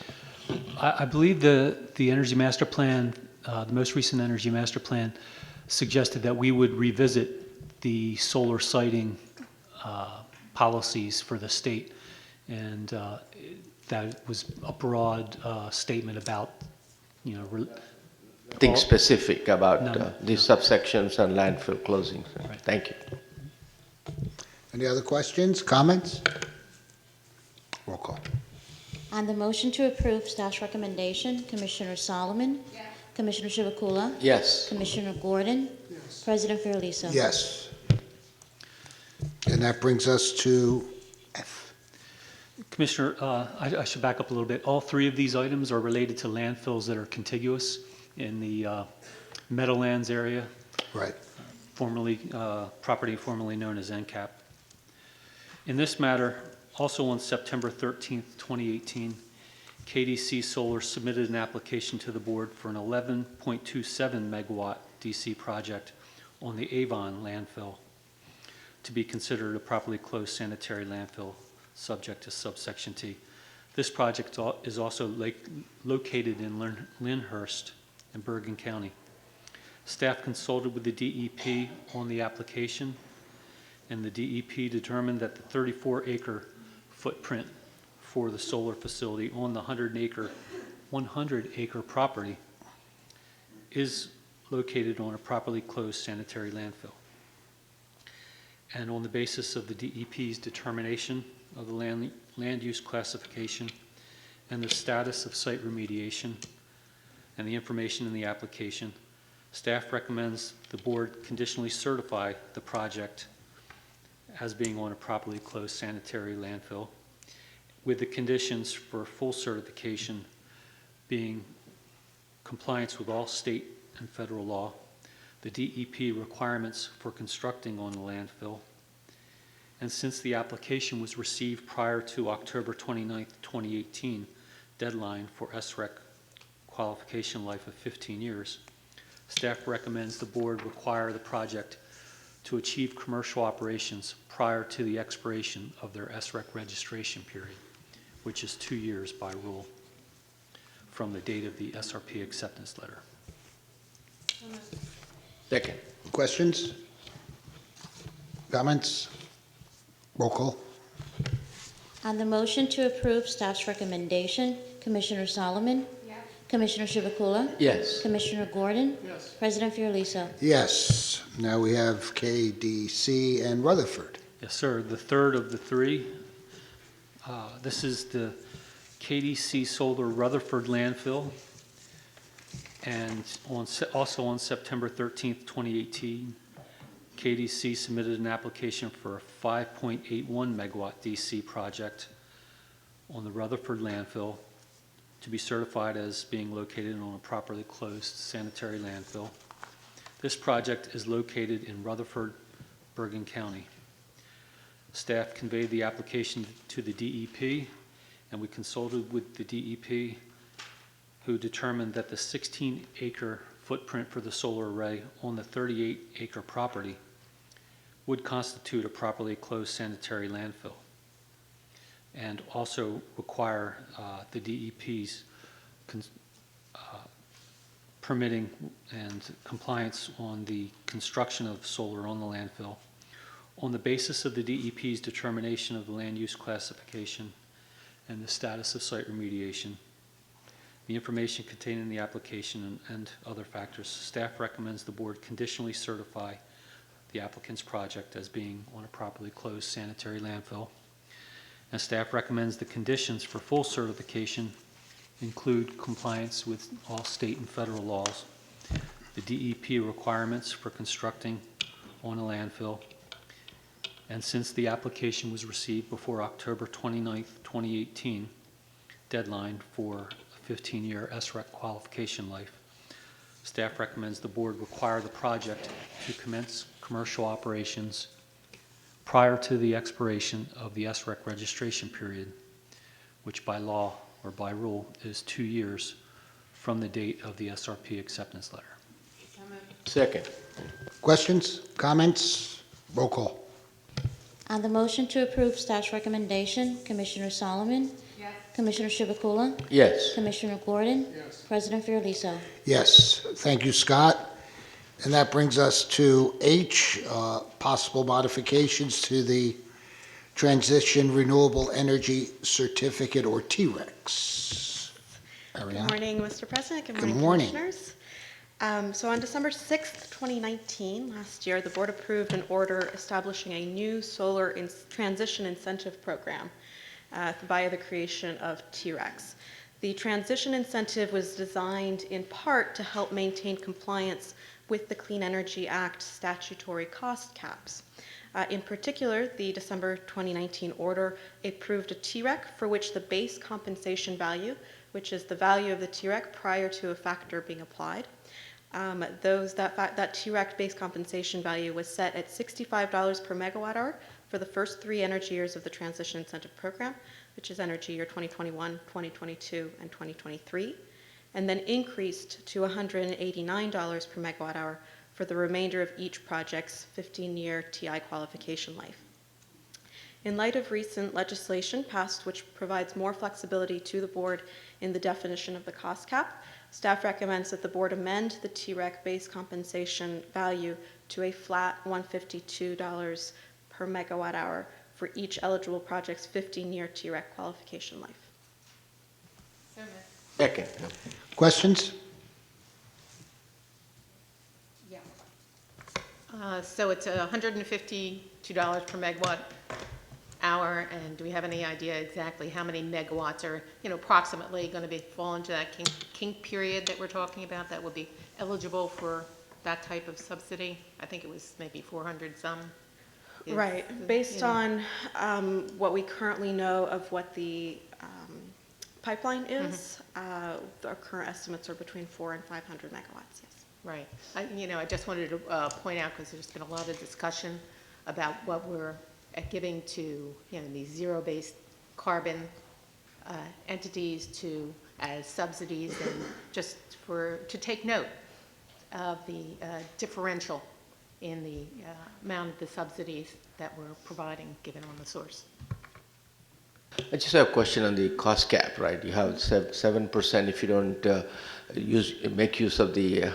Speaker 14: I believe the Energy Master Plan, the most recent Energy Master Plan, suggested that we would revisit the solar siting policies for the state, and that was a broad statement about,
Speaker 3: Nothing specific about these subsections and landfill closings.
Speaker 14: Right.
Speaker 3: Thank you.
Speaker 1: Any other questions, comments? Roll call.
Speaker 2: On the motion to approve staff's recommendation, Commissioner Solomon? Yes. Commissioner Chivukula?
Speaker 3: Yes.
Speaker 2: Commissioner Gordon? Yes. President Fiordaliso?
Speaker 1: Yes. And that brings us to F.
Speaker 14: Commissioner, I should back up a little bit. All three of these items are related to landfills that are contiguous in the Meadowlands area.
Speaker 1: Right.
Speaker 14: Property formerly known as NCAP. In this matter, also on September 13th, 2018, KDC Solar submitted an application to the board for an 11.27 megawatt DC project on the Avon landfill to be considered a properly closed sanitary landfill subject to subsection T. This project is also located in Lyndhurst in Bergen County. Staff consulted with the DEP on the application, and the DEP determined that the 34-acre footprint for the solar facility on the 100-acre property is located on a properly closed sanitary landfill. And on the basis of the DEP's determination of the land use classification and the status of site remediation and the information in the application, staff recommends the board conditionally certify the project as being on a properly closed sanitary landfill, with the conditions for full certification being compliance with all state and federal law, the DEP requirements for constructing on the landfill, and since the application was received prior to October 29, 2018, deadline for SREC qualification life of 15 years, staff recommends the board require the project to achieve commercial operations prior to the expiration of their SREC registration period, which is 2 years by rule from the date of the SRP acceptance letter.
Speaker 3: Second.
Speaker 1: Questions? Comments? Roll call.
Speaker 2: On the motion to approve staff's recommendation, Commissioner Solomon? Yes. Commissioner Chivukula?
Speaker 3: Yes.
Speaker 2: Commissioner Gordon?
Speaker 9: Yes.
Speaker 2: President Fiordaliso?
Speaker 1: Yes. Now we have KDC and Rutherford.
Speaker 14: Yes, sir. The third of the three. This is the KDC Solar Rutherford landfill. And also on September 13th, 2018, KDC submitted an application for a 5.81 megawatt DC project on the Rutherford landfill to be certified as being located on a properly closed sanitary landfill. This project is located in Rutherford, Bergen County. Staff conveyed the application to the DEP, and we consulted with the DEP, who determined that the 16-acre footprint for the solar array on the 38-acre property would constitute a properly closed sanitary landfill, and also require the DEP's permitting and compliance on the construction of solar on the landfill. On the basis of the DEP's determination of the land use classification and the status of site remediation, the information contained in the application and other factors, staff recommends the board conditionally certify the applicant's project as being on a properly closed sanitary landfill. And staff recommends the conditions for full certification include compliance with all state and federal laws, the DEP requirements for constructing on a landfill, and since the application was received before October 29th, 2018, deadline for 15-year SREC qualification life, staff recommends the board require the project to commence commercial operations prior to the expiration of the SREC registration period, which by law or by rule is 2 years from the date of the SRP acceptance letter.
Speaker 3: Second.
Speaker 1: Questions? Comments? Roll call.
Speaker 2: On the motion to approve staff's recommendation, Commissioner Solomon? Yes. Commissioner Chivukula?
Speaker 3: Yes.
Speaker 2: Commissioner Gordon?
Speaker 9: Yes.
Speaker 2: President Fiordaliso?
Speaker 1: Yes. Thank you, Scott. And that brings us to H, possible modifications to the Transition Renewable Energy Certificate, or TREX.
Speaker 15: Good morning, Mr. President. Good
Speaker 1: Good
Speaker 15: morning,
Speaker 1: morning.
Speaker 15: Commissioners. So on December 6th, 2019, last year, the board approved an order establishing a new solar transition incentive program via the creation of TREX. The transition incentive was designed in part to help maintain compliance with the Clean Energy Act statutory cost caps. In particular, the December 2019 order approved a TREC for which the base compensation value, which is the value of the TREC prior to a factor being applied, that TREC base compensation value was set at $65 per megawatt hour for the first 3 energy years of the Transition Incentive Program, which is energy year 2021, 2022, and 2023, and then increased to $189 per megawatt hour for the remainder of each project's 15-year TI qualification life. In light of recent legislation passed which provides more flexibility to the board in the definition of the cost cap. Staff recommends that the board amend the TREC base compensation value to a flat $152 per megawatt hour for each eligible project's 15-year TREC qualification life.
Speaker 3: Second.
Speaker 1: Questions?
Speaker 4: So it's $152 per megawatt hour, and do we have any idea exactly how many megawatts are, approximately going to fall into that kink period that we're talking about that would be eligible for that type of subsidy? I think it was maybe 400 some.
Speaker 15: Right. Based on what we currently know of what the pipeline is, our current estimates are between 400 and 500 megawatts, yes.
Speaker 4: Right. I just wanted to point out, because there's been a lot of discussion about what we're giving to, these zero-based carbon entities as subsidies, and just to take note of the differential in the amount of the subsidies that we're providing, given on the source.
Speaker 3: I just have a question on the cost cap, right? You have 7% if you don't make use of the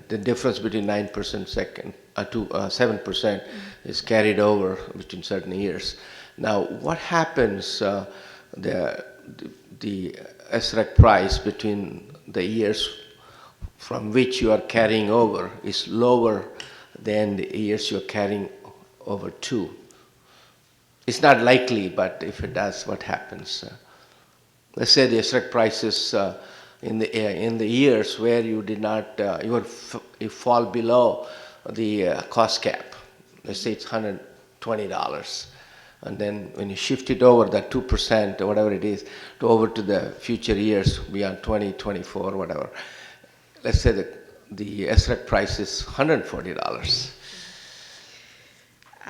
Speaker 3: difference between 9% to 7% is carried over between certain years. Now, what happens the SREC price between the years from which you are carrying over is lower than the years you're carrying over to? It's not likely, but if it does, what happens? Let's say the SREC prices in the years where you did not, you fall below the cost cap. Let's say it's $120, and then when you shift it over that 2% or whatever it is over to the future years beyond 2024 or whatever. Let's say that the SREC price is $140.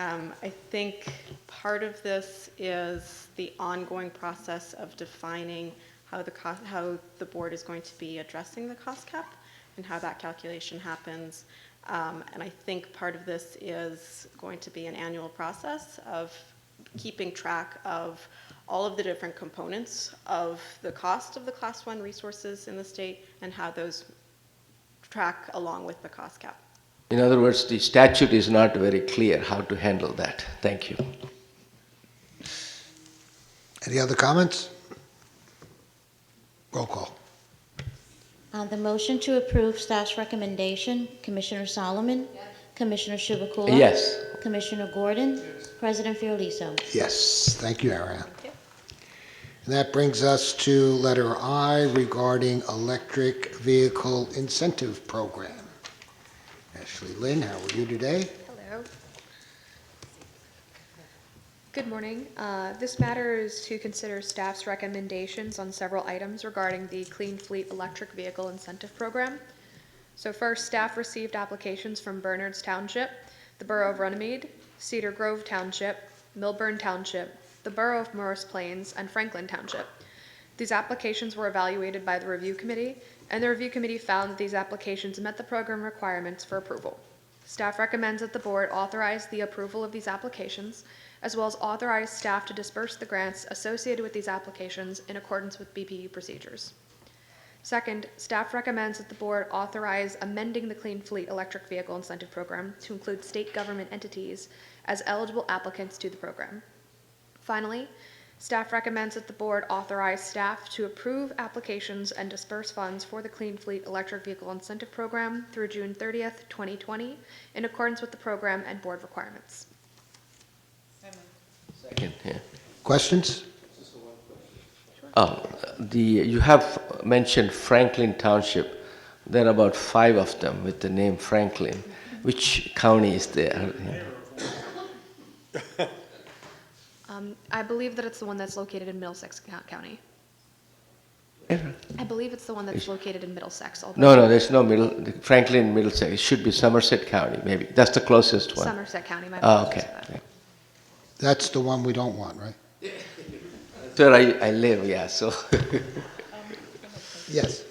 Speaker 15: I think part of this is the ongoing process of defining how the board is going to be addressing the cost cap and how that calculation happens. And I think part of this is going to be an annual process of keeping track of all of the different components of the cost of the Class 1 resources in the state and how those track along with the cost cap.
Speaker 3: In other words, the statute is not very clear how to handle that. Thank you.
Speaker 1: Any other comments? Roll call.
Speaker 2: On the motion to approve staff's recommendation, Commissioner Solomon? Yes. Commissioner Shubakula?
Speaker 3: Yes.
Speaker 2: Commissioner Gordon? Yes. President Fiordaliso?
Speaker 1: Yes, thank you, Ariane. And that brings us to letter I regarding electric vehicle incentive program. Ashley Lynn, how are you today?
Speaker 16: Hello. Good morning. This matter is to consider staff's recommendations on several items regarding the Clean Fleet Electric Vehicle Incentive Program. So first, staff received applications from Bernards Township, the Borough of Runnymede, Cedar Grove Township, Milburn Township, the Borough of Morris Plains, and Franklin Township. These applications were evaluated by the review committee, and the review committee found that these applications met the program requirements for approval. Staff recommends that the board authorize the approval of these applications, as well as authorize staff to disperse the grants associated with these applications in accordance with BPU procedures. Second, staff recommends that the board authorize amending the Clean Fleet Electric Vehicle Incentive Program to include state government entities as eligible applicants to the program. Finally, staff recommends that the board authorize staff to approve applications and disperse funds for the Clean Fleet Electric Vehicle Incentive Program through June 30th, 2020, in accordance with the program and board requirements.
Speaker 3: Second, yeah.
Speaker 1: Questions?
Speaker 3: You have mentioned Franklin Township. There are about 5 of them with the name Franklin. Which county is there?
Speaker 16: I believe that it's the one that's located in Middlesex County. I believe it's the one that's located in Middlesex.
Speaker 3: No, there's no Franklin, Middlesex. It should be Somerset County, maybe. That's the closest one.
Speaker 16: Somerset County, my apologies
Speaker 3: okay.
Speaker 16: for that.
Speaker 1: That's the one we don't want, right?
Speaker 3: That's where I live, yeah, so.
Speaker 1: Yes.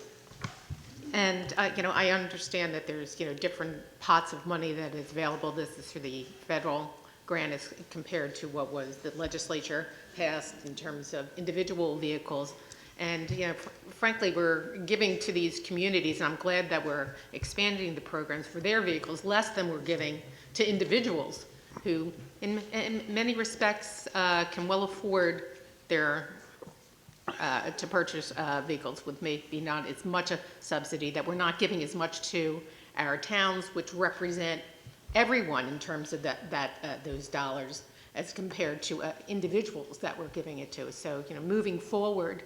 Speaker 4: And, I understand that there's, different pots of money that is available. This is for the federal grant as compared to what was the legislature passed in terms of individual vehicles. And, frankly, we're giving to these communities, and I'm glad that we're expanding the programs for their vehicles, less than we're giving to individuals who, in many respects, can well afford their to purchase vehicles with maybe not as much a subsidy, that we're not giving as much to our towns, which represent everyone in terms of those dollars, as compared to individuals that we're giving it to. So, moving forward,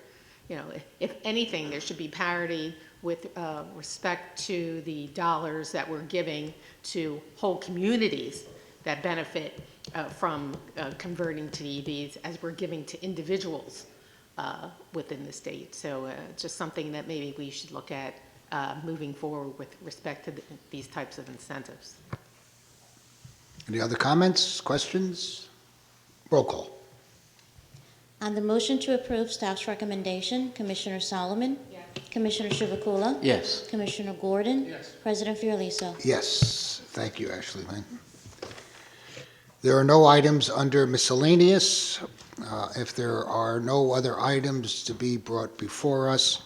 Speaker 4: if anything, there should be parity with respect to the dollars that we're giving to whole communities that benefit from converting to EVs, as we're giving to individuals within the state. So just something that maybe we should look at moving forward with respect to these types of incentives.
Speaker 1: Any other comments, questions? Roll call.
Speaker 2: On the motion to approve staff's recommendation, Commissioner Solomon? Yes. Commissioner Chivukula?
Speaker 3: Yes.
Speaker 2: Commissioner Gordon?
Speaker 5: Yes.
Speaker 2: President Fiordaliso?
Speaker 1: Yes, thank you, Ashley Lynn. There are no items under miscellaneous. If there are no other items to be brought before us,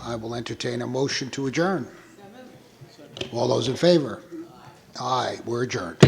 Speaker 1: I will entertain a motion to adjourn. All those in favor? Aye, we're adjourned.